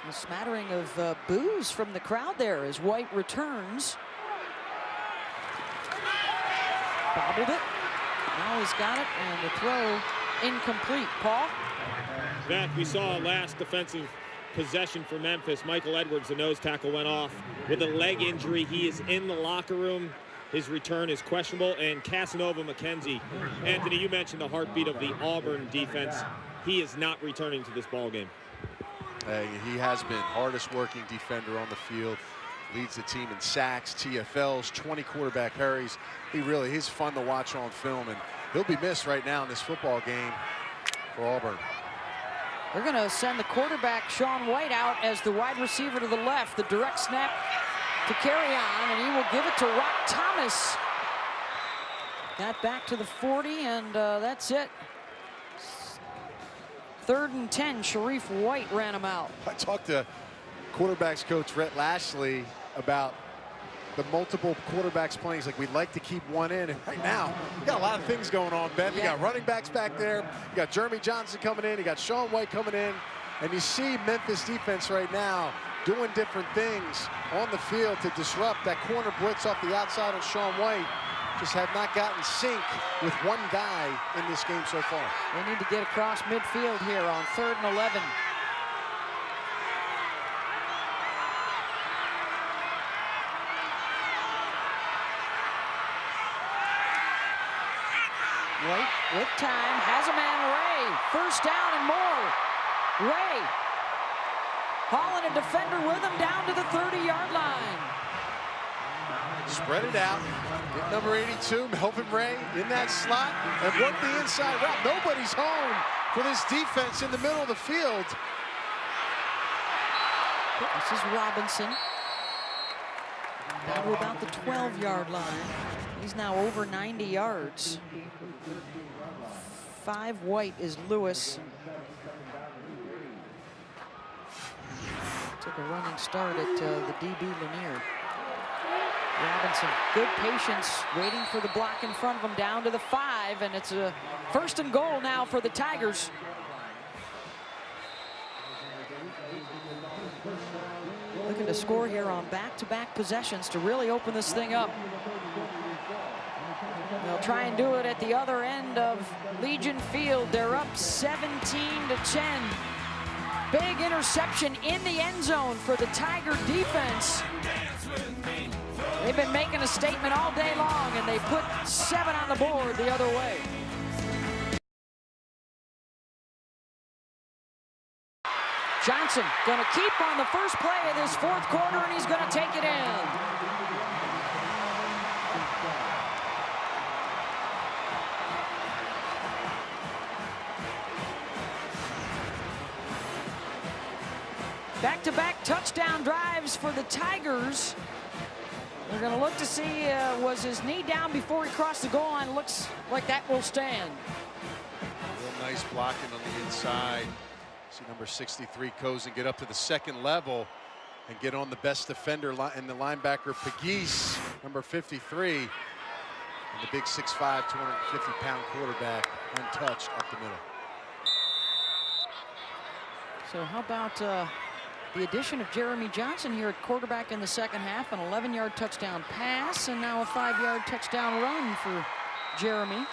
A smattering of boos from the crowd there as White returns. Bobbled it. Now he's got it, and the throw incomplete. Paul? Back, we saw last defensive possession for Memphis. Michael Edwards, the nose tackle, went off with a leg injury. He is in the locker room. His return is questionable. And Casanova McKenzie. Anthony, you mentioned the heartbeat of the Auburn defense. He is not returning to this ball game. He has been hardest working defender on the field. Leads the team in sacks, TFLs, 20 quarterback hurries. He's fun to watch on film, and he'll be missed right now in this football game for Auburn. They're going to send the quarterback, Sean White, out as the wide receiver to the left. The direct snap to carry on, and he will give it to Rock Thomas. Got back to the 40, and that's it. 3rd and 10, Sharif White ran him out. I talked to quarterbacks coach Rhett Lashley about the multiple quarterbacks playing. He's like, we'd like to keep one in. And right now, you got a lot of things going on, Ben. You got running backs back there. You got Jeremy Johnson coming in. You got Sean White coming in. And you see Memphis defense right now doing different things on the field to disrupt that corner blitz off the outside of Sean White. Just have not gotten sync with one guy in this game so far. They need to get across midfield here on 3rd and 11. White with time, has a man, Ray. 1st down and more. Ray hauling a defender with him down to the 30-yard line. Spread it out. Get number 82, Melvin Ray, in that slot and work the inside route. Nobody's home for this defense in the middle of the field. This is Robinson. Down to about the 12-yard line. He's now over 90 yards. 5 white is Lewis. Took a running start at the DB Lanier. Robinson, good patience, waiting for the block in front of him, down to the 5, and it's a 1st and goal now for the Tigers. Looking to score here on back-to-back possessions to really open this thing up. They'll try and do it at the other end of Legion Field. They're up 17-10. Big interception in the end zone for the Tiger defense. They've been making a statement all day long, and they put 7 on the board the other way. Johnson gonna keep on the first play of this 4th quarter, and he's gonna take it in. Back-to-back touchdown drives for the Tigers. They're going to look to see, was his knee down before he crossed the goal line? Looks like that will stand. Real nice blocking on the inside. See number 63 Cozen get up to the 2nd level and get on the best defender and the linebacker Pegues, number 53. And the big 6'5", 250-pound quarterback untouched up the middle. So how about the addition of Jeremy Johnson here at quarterback in the 2nd half, an 11-yard touchdown pass, and now a 5-yard touchdown run for Jeremy.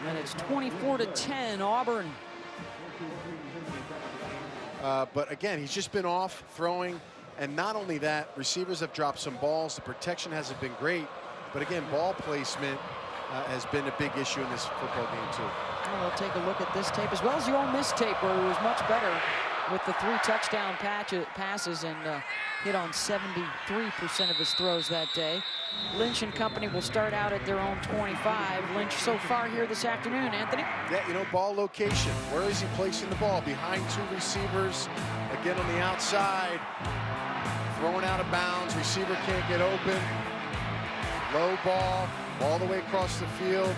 And it's 24-10, Auburn. But again, he's just been off throwing, and not only that, receivers have dropped some balls. The protection hasn't been great, but again, ball placement has been a big issue in this football game too. Well, we'll take a look at this tape as well as the Ole Miss tape, where he was much better with the 3 touchdown passes and hit on 73% of his throws that day. Lynch and company will start out at their own 25. Lynch so far here this afternoon, Anthony. Yeah, you know, ball location. Where is he placing the ball? Behind 2 receivers. Again on the outside. Throwing out of bounds. Receiver can't get open. Low ball all the way across the field.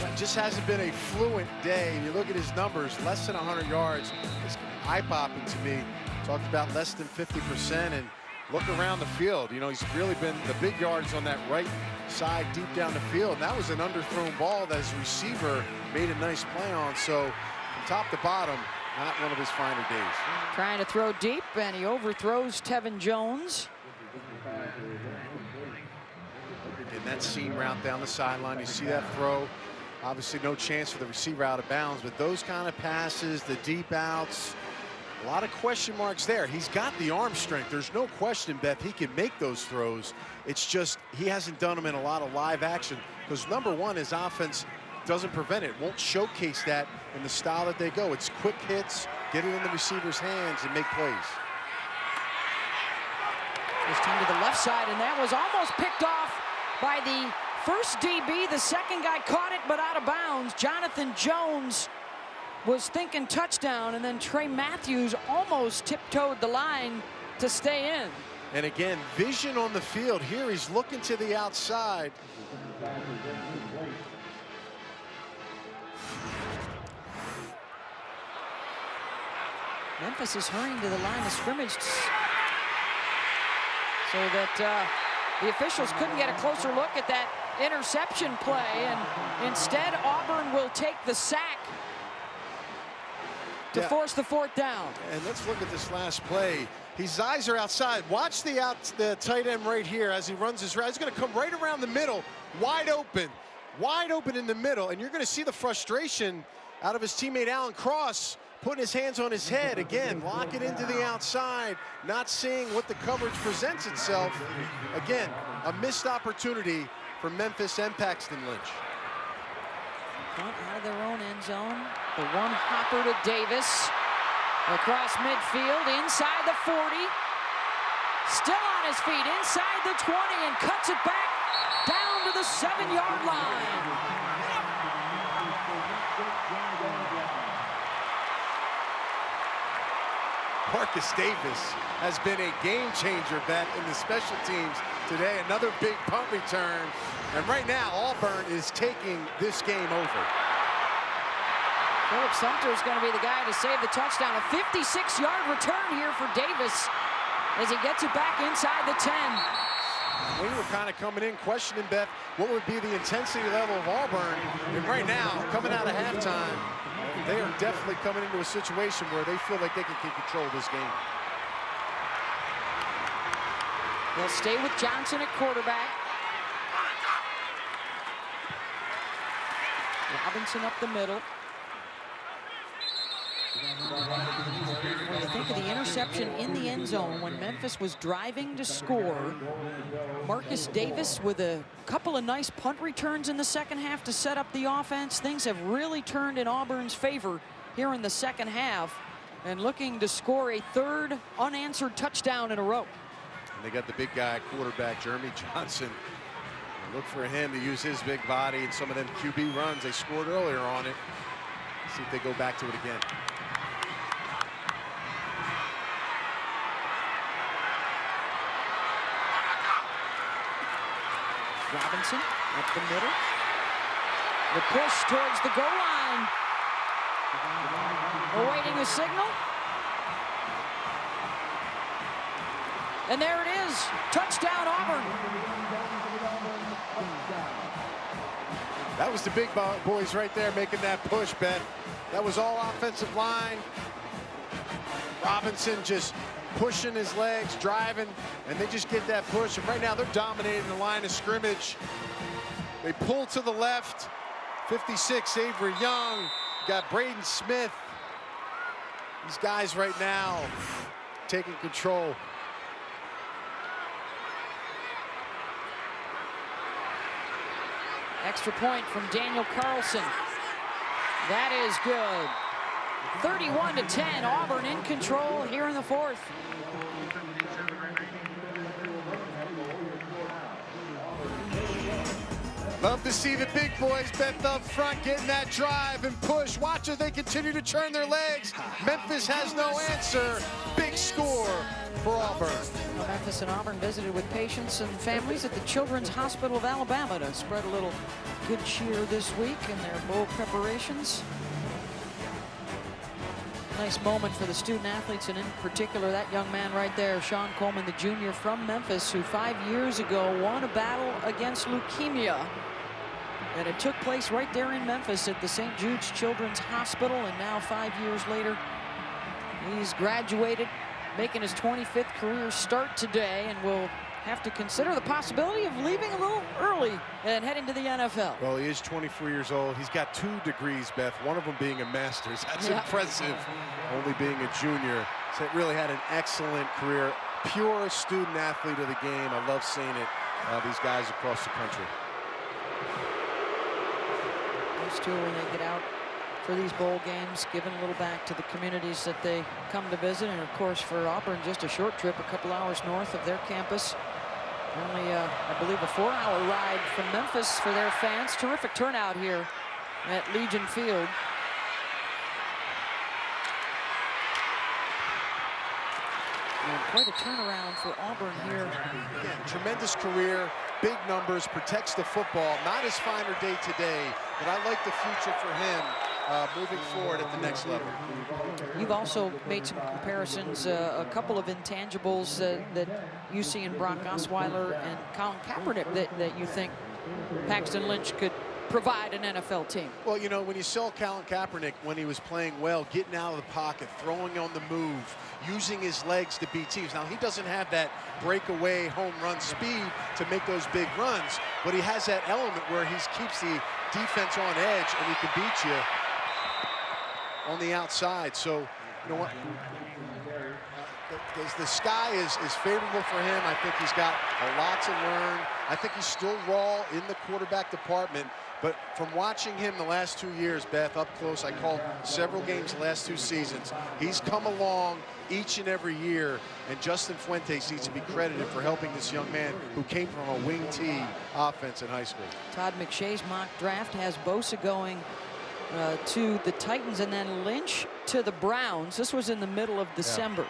It just hasn't been a fluent day. You look at his numbers, less than 100 yards. It's eye-popping to me. Talked about less than 50%, and look around the field. You know, he's really been the big yards on that right side deep down the field. And that was an underthrown ball that his receiver made a nice play on. So from top to bottom, not one of his finer days. Trying to throw deep, and he overthrows Tevin Jones. And that seam route down the sideline, you see that throw. Obviously no chance for the receiver out of bounds, but those kind of passes, the deep outs, a lot of question marks there. He's got the arm strength. There's no question, Beth, he can make those throws. It's just he hasn't done them in a lot of live action because, number one, his offense doesn't prevent it, won't showcase that in the style that they go. It's quick hits, get it in the receiver's hands, and make plays. This time to the left side, and that was almost picked off by the first DB. The second guy caught it, but out of bounds. Jonathan Jones was thinking touchdown, and then Trey Matthews almost tiptoed the line to stay in. And again, vision on the field. Here he's looking to the outside. Memphis is hurrying to the line of scrimmage so that the officials couldn't get a closer look at that interception play, and instead Auburn will take the sack to force the 4th down. And let's look at this last play. His eyes are outside. Watch the tight end right here as he runs his route. He's going to come right around the middle, wide open in the middle, and you're going to see the frustration out of his teammate Alan Cross, putting his hands on his head. Again, lock it into the outside, not seeing what the coverage presents itself. Again, a missed opportunity for Memphis and Paxton Lynch. Punt out of their own end zone. The one hopper to Davis. Across midfield, inside the 40. Still on his feet, inside the 20, and cuts it back down to the 7-yard line. Marcus Davis has been a game changer, Bet, in the special teams today. Another big punt return. And right now, Auburn is taking this game over. Philip Sumter is going to be the guy to save the touchdown. A 56-yard return here for Davis as he gets it back inside the 10. We were kind of coming in questioning, Beth, what would be the intensity level of Auburn. And right now, coming out of halftime, they are definitely coming into a situation where they feel like they can keep control of this game. They'll stay with Johnson at quarterback. Robinson up the middle. When you think of the interception in the end zone when Memphis was driving to score, Marcus Davis with a couple of nice punt returns in the second half to set up the offense. Things have really turned in Auburn's favor here in the second half, and looking to score a third unanswered touchdown in a row. And they got the big guy quarterback, Jeremy Johnson. Look for him to use his big body and some of them QB runs. They scored earlier on it. See if they go back to it again. Robinson up the middle. The push towards the goal line. Awaiting a signal. And there it is. Touchdown, Auburn. That was the big boys right there making that push, Ben. That was all offensive line. Robinson just pushing his legs, driving, and they just get that push. And right now they're dominating the line of scrimmage. They pull to the left. 56, Avery Young. You got Braden Smith. These guys right now taking control. Extra point from Daniel Carlson. That is good. 31-10, Auburn in control here in the fourth. Love to see the big boys, Beth, up front, getting that drive and push. Watch as they continue to turn their legs. Memphis has no answer. Big score for Auburn. Well, Memphis and Auburn visited with patients and families at the Children's Hospital of Alabama to spread a little good cheer this week in their bowl preparations. Nice moment for the student athletes, and in particular that young man right there, Sean Coleman, the junior from Memphis, who 5 years ago won a battle against leukemia. And it took place right there in Memphis at the St. Jude's Children's Hospital, and now 5 years later, he's graduated, making his 25th career start today, and will have to consider the possibility of leaving a little early and heading to the NFL. Well, he is 24 years old. He's got 2 degrees, Beth, one of them being a master's. That's impressive, only being a junior. So it really had an excellent career. Pure student athlete of the game. I love seeing it, these guys across the country. Those two, when they get out for these bowl games, giving a little back to the communities that they come to visit. And of course, for Auburn, just a short trip, a couple hours north of their campus. Only, I believe, a 4-hour ride from Memphis for their fans. Terrific turnout here at Legion Field. And quite a turnaround for Auburn here. Again, tremendous career, big numbers, protects the football. Not his finer day today, but I like the future for him moving forward at the next level. You've also made some comparisons, a couple of intangibles that you see in Brock Osweiler and Colin Kaepernick that you think Paxton Lynch could provide an NFL team. Well, you know, when you saw Colin Kaepernick when he was playing well, getting out of the pocket, throwing on the move, using his legs to beat teams. Now, he doesn't have that breakaway home run speed to make those big runs, but he has that element where he keeps the defense on edge and he can beat you on the outside. So, you know what? The sky is favorable for him. I think he's got a lot to learn. I think he's still raw in the quarterback department. But from watching him the last 2 years, Beth, up close, I called several games the last 2 seasons. He's come along each and every year, and Justin Fuentes needs to be credited for helping this young man who came from a wing T offense in high school. Todd McShay's mock draft has Bosa going to the Titans, and then Lynch to the Browns. This was in the middle of December.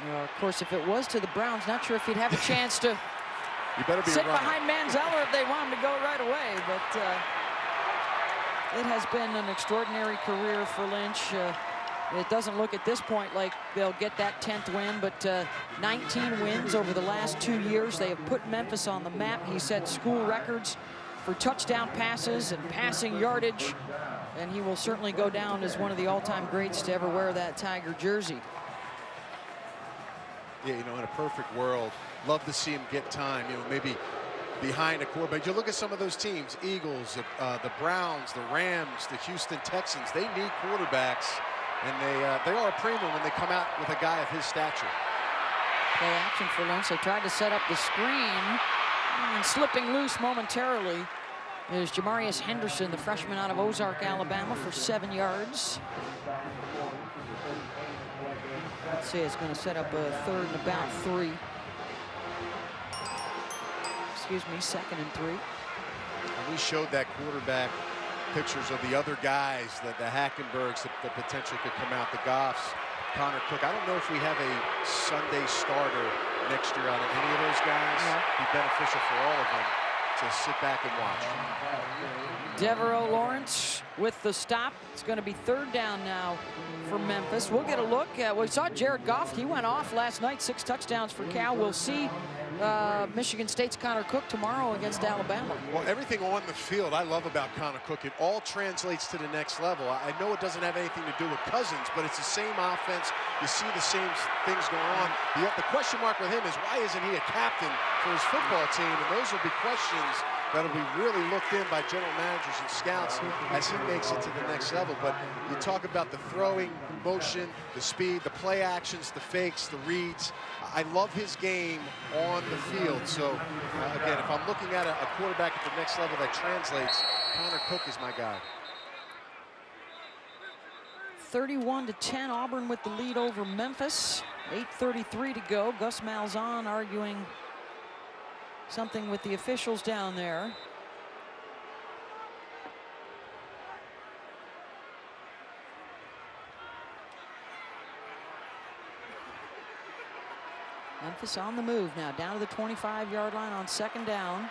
Yeah. Of course, if it was to the Browns, not sure if he'd have a chance to you better be sit behind Manziel if they want him to go right away. But it has been an extraordinary career for Lynch. It doesn't look at this point like they'll get that 10th win, but 19 wins over the last 2 years. They have put Memphis on the map. He set school records for touchdown passes and passing yardage, and he will certainly go down as one of the all-time greats to ever wear that Tiger jersey. Yeah, you know, in a perfect world, love to see him get time, you know, maybe behind a quarterback. You look at some of those teams, Eagles, the Browns, the Rams, the Houston Texans, they need quarterbacks, and they are a premium when they come out with a guy of his stature. Play action for Lynch. They tried to set up the screen, and slipping loose momentarily is Jamarius Henderson, the freshman out of Ozark, Alabama, for 7 yards. Let's see, it's going to set up a 3rd and about 3. Excuse me, 2nd and 3. And we showed that quarterback pictures of the other guys, the Hackenbergs that potentially could come out, the Goffs, Connor Cook. I don't know if we have a Sunday starter next year out of any of those guys. Be beneficial for all of them to sit back and watch. Devereaux Lawrence with the stop. It's going to be 3rd down now for Memphis. We'll get a look at, we saw Jared Goff. He went off last night, 6 touchdowns for Cal. We'll see Michigan State's Connor Cook tomorrow against Alabama. Well, everything on the field I love about Connor Cook. It all translates to the next level. I know it doesn't have anything to do with Cousins, but it's the same offense. You see the same things going on. The question mark with him is, why isn't he a captain for his football team? And those will be questions that'll be really looked in by general managers and scouts as he makes it to the next level. But you talk about the throwing motion, the speed, the play actions, the fakes, the reads. I love his game on the field. So, again, if I'm looking at a quarterback at the next level that translates, Connor Cook is my guy. 31-10, Auburn with the lead over Memphis. 8:33 to go. Gus Malzahn arguing something with the officials down there. Memphis on the move now, down to the 25-yard line on 2nd down.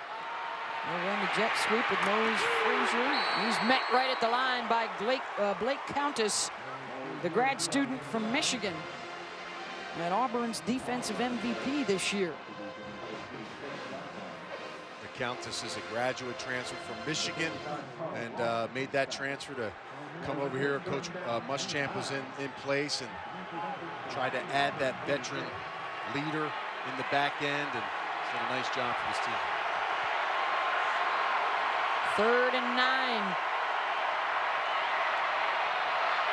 They run the jet sweep with Mose Frazier. He's met right at the line by Blake Countess, the grad student from Michigan, and Auburn's defensive MVP this year. Countess is a graduate transfer from Michigan and made that transfer to come over here. Coach Muschamp was in place and tried to add that veteran leader in the back end, and he's done a nice job for this team. 3rd and 9.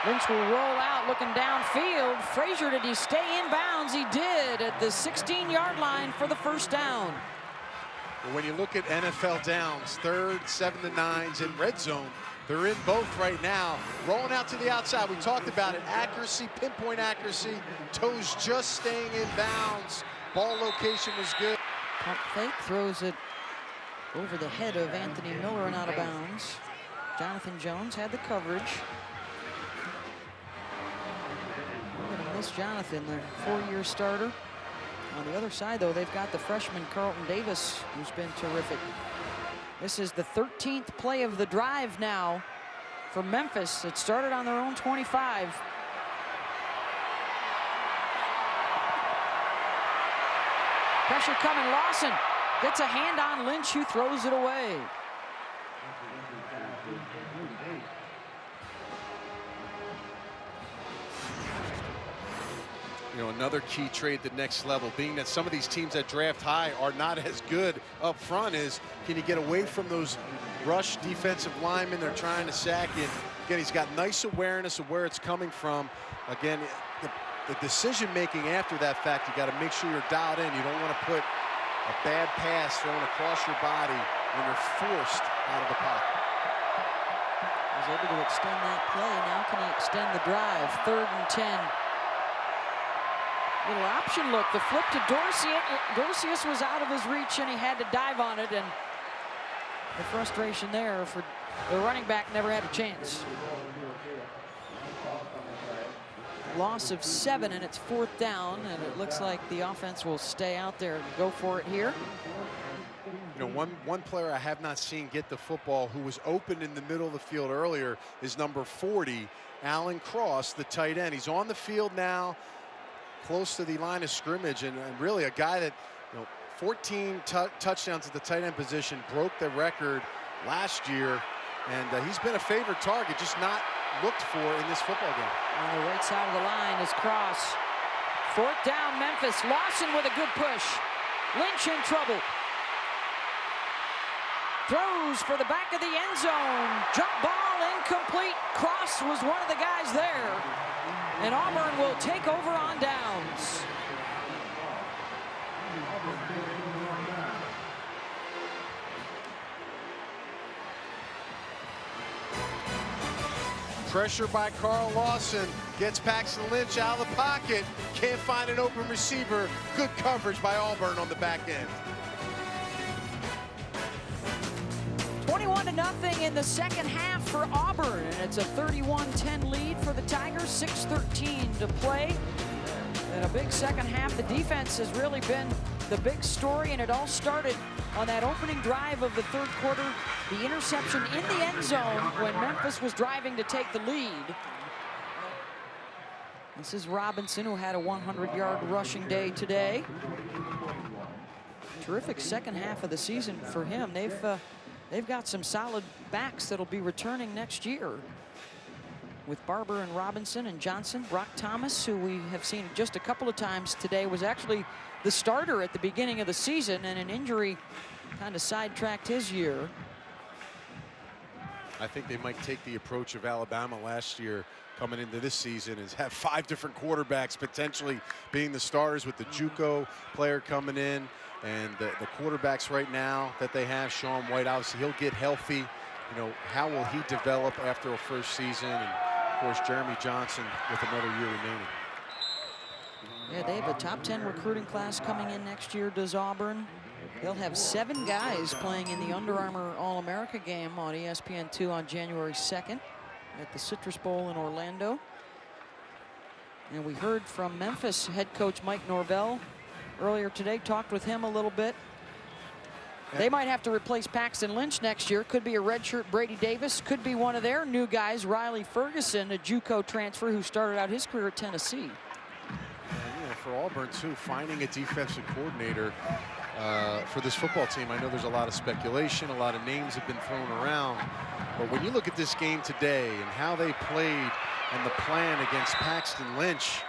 Lynch will roll out looking downfield. Frazier, did he stay in bounds? He did at the 16-yard line for the 1st down. When you look at NFL downs, 3rd, 7 to 9s in red zone, they're in both right now. Rolling out to the outside, we talked about it. Accuracy, pinpoint accuracy, toes just staying in bounds. Ball location was good. Pump fake, throws it over the head of Anthony Miller and out of bounds. Jonathan Jones had the coverage. We're going to miss Jonathan, the 4-year starter. On the other side, though, they've got the freshman Carlton Davis, who's been terrific. This is the 13th play of the drive now for Memphis. It started on their own 25. Pressure coming, Lawson gets a hand on Lynch, who throws it away. You know, another key trade the next level, being that some of these teams that draft high are not as good up front, is can you get away from those rush defensive linemen they're trying to sack you? Again, he's got nice awareness of where it's coming from. Again, the decision making after that fact, you got to make sure you're dialed in. You don't want to put a bad pass thrown across your body when you're forced out of the pocket. He's able to extend that play. Now can he extend the drive? 3rd and 10. Little option look, the flip to Dorcius was out of his reach and he had to dive on it, and The frustration there for the running back, never had a chance. Loss of 7, and it's 4th down, and it looks like the offense will stay out there and go for it here. You know, one player I have not seen get the football who was open in the middle of the field earlier is number 40, Alan Cross, the tight end. He's on the field now, close to the line of scrimmage, and really a guy that, you know, 14 touchdowns at the tight end position, broke the record last year, and he's been a favorite target, just not looked for in this football game. On the right side of the line is Cross. 4th down, Memphis. Lawson with a good push. Lynch in trouble. Throws for the back of the end zone. Jump ball incomplete. Cross was one of the guys there. And Auburn will take over on downs. Pressure by Carl Lawson gets Paxton Lynch out of the pocket. Can't find an open receiver. Good coverage by Auburn on the back end. 21-0 in the second half for Auburn, and it's a 31-10 lead for the Tigers. 6:13 to play. And a big second half. The defense has really been the big story, and it all started on that opening drive of the 3rd quarter. The interception in the end zone when Memphis was driving to take the lead. This is Robinson, who had a 100-yard rushing day today. Terrific second half of the season for him. They've got some solid backs that'll be returning next year, with Barber and Robinson and Johnson. Brock Thomas, who we have seen just a couple of times today, was actually the starter at the beginning of the season, and an injury kind of sidetracked his year. I think they might take the approach of Alabama last year coming into this season, is have 5 different quarterbacks potentially being the starters, with the JUCO player coming in, and the quarterbacks right now that they have, Sean White, obviously he'll get healthy. You know, how will he develop after a first season? And of course, Jeremy Johnson with another year remaining. Yeah, they have a top 10 recruiting class coming in next year, does Auburn. They'll have 7 guys playing in the Under Armour All-America game on ESPN2 on January 2nd at the Citrus Bowl in Orlando. And we heard from Memphis head coach Mike Norvell earlier today, talked with him a little bit. They might have to replace Paxton Lynch next year. Could be a redshirt Brady Davis. Could be one of their new guys, Riley Ferguson, a JUCO transfer who started out his career at Tennessee. And, you know, for Auburn, too, finding a defensive coordinator for this football team. I know there's a lot of speculation, a lot of names have been thrown around. But when you look at this game today and how they played and the plan against Paxton Lynch,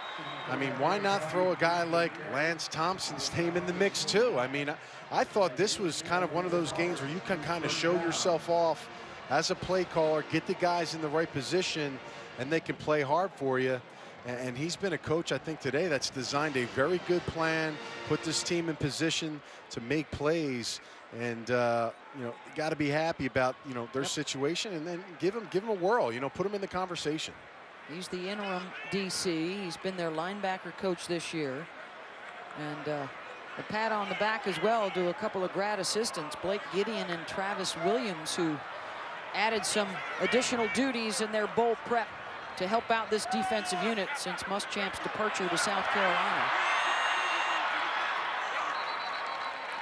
I mean, why not throw a guy like Lance Thompson's name in the mix, too? I mean, I thought this was kind of one of those games where you can kind of show yourself off as a play caller, get the guys in the right position, and they can play hard for you. And he's been a coach, I think, today that's designed a very good plan, put this team in position to make plays. And, you know, you got to be happy about, you know, their situation, and then give them a whirl, you know, put them in the conversation. He's the interim DC. He's been their linebacker coach this year. And a pat on the back as well to a couple of grad assistants, Blake Gideon and Travis Williams, who added some additional duties in their bowl prep to help out this defensive unit since Muschamp's departure to South Carolina.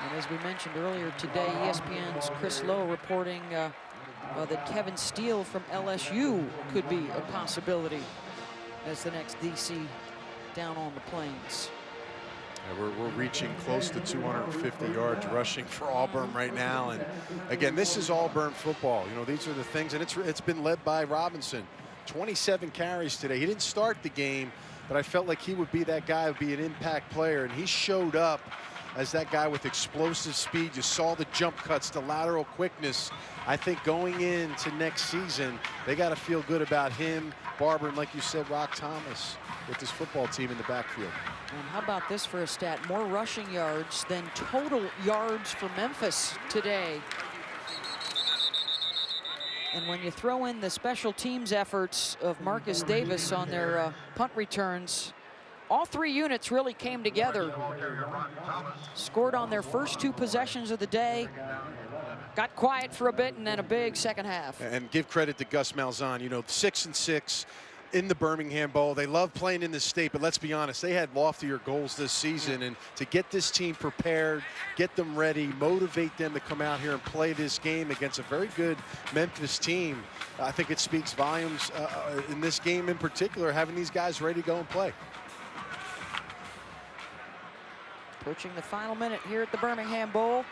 And as we mentioned earlier today, ESPN's Chris Lowe reporting that Kevin Steele from LSU could be a possibility as the next DC down on the Plains. Yeah, we're reaching close to 250 yards rushing for Auburn right now. And again, this is Auburn football. You know, these are the things, and it's been led by Robinson. 27 carries today. He didn't start the game, but I felt like he would be that guy, would be an impact player, and he showed up as that guy with explosive speed. You saw the jump cuts, the lateral quickness. I think going into next season, they got to feel good about him, Barber, and like you said, Rock Thomas with this football team in the backfield. And how about this for a stat? More rushing yards than total yards for Memphis today. And when you throw in the special teams efforts of Marcus Davis on their punt returns, all 3 units really came together. Scored on their first 2 possessions of the day. got quiet for a bit, and then a big second half. And give credit to Gus Malzahn. You know, 6-6 in the Birmingham Bowl. They love playing in the state, but let's be honest, they had loftier goals this season. And to get this team prepared, get them ready, motivate them to come out here and play this game against a very good Memphis team, I think it speaks volumes in this game in particular, having these guys ready to go and play. Approaching the final minute here at the Birmingham Bowl.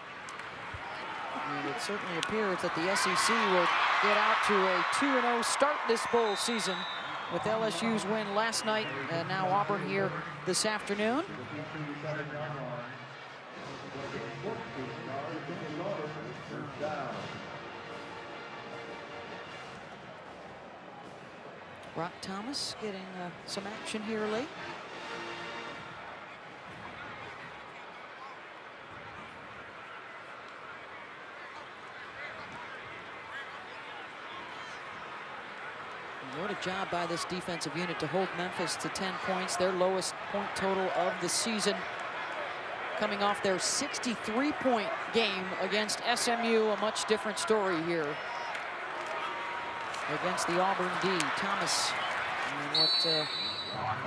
And it certainly appears that the SEC will get out to a 2-0 start this bowl season with LSU's win last night, and now Auburn here this afternoon. Brock Thomas getting some action here late. What a job by this defensive unit to hold Memphis to 10 points, their lowest point total of the season, coming off their 63-point game against SMU. A much different story here against the Auburn D. Thomas, and what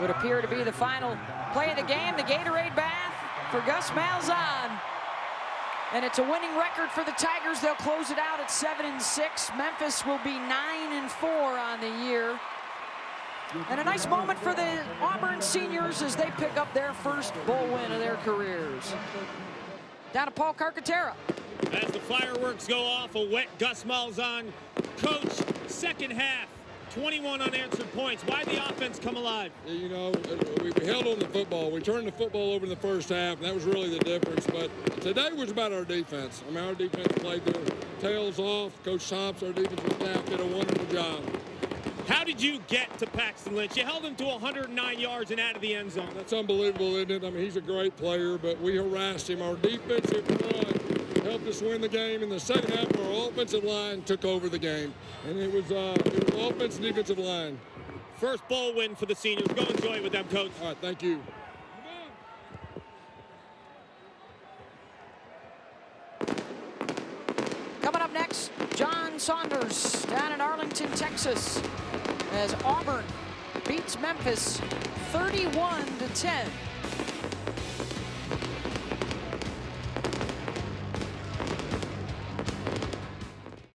would appear to be the final play of the game, the Gatorade bath for Gus Malzahn. And it's a winning record for the Tigers. They'll close it out at 7-6. Memphis will be 9-4 on the year. And a nice moment for the Auburn seniors as they pick up their first bowl win of their careers. Down to Paul Carcaterra. As the fireworks go off, a wet Gus Malzahn. Coach, second half, 21 unanswered points. Why the offense come alive? You know, we held on the football. We turned the football over in the first half, and that was really the difference. But today was about our defense. I mean, our defense played their tails off. Coach Thompson, our defensive staff, did a wonderful job. How did you get to Paxton Lynch? You held him to 109 yards and out of the end zone. That's unbelievable, isn't it? I mean, he's a great player, but we harassed him. Our defensive front helped us win the game. In the second half, our offensive line took over the game. And it was offense and defensive line. First bowl win for the seniors. Go enjoy it with them, Coach. All right, thank you. Coming up next, John Saunders down in Arlington, Texas, as Auburn beats Memphis 31-10.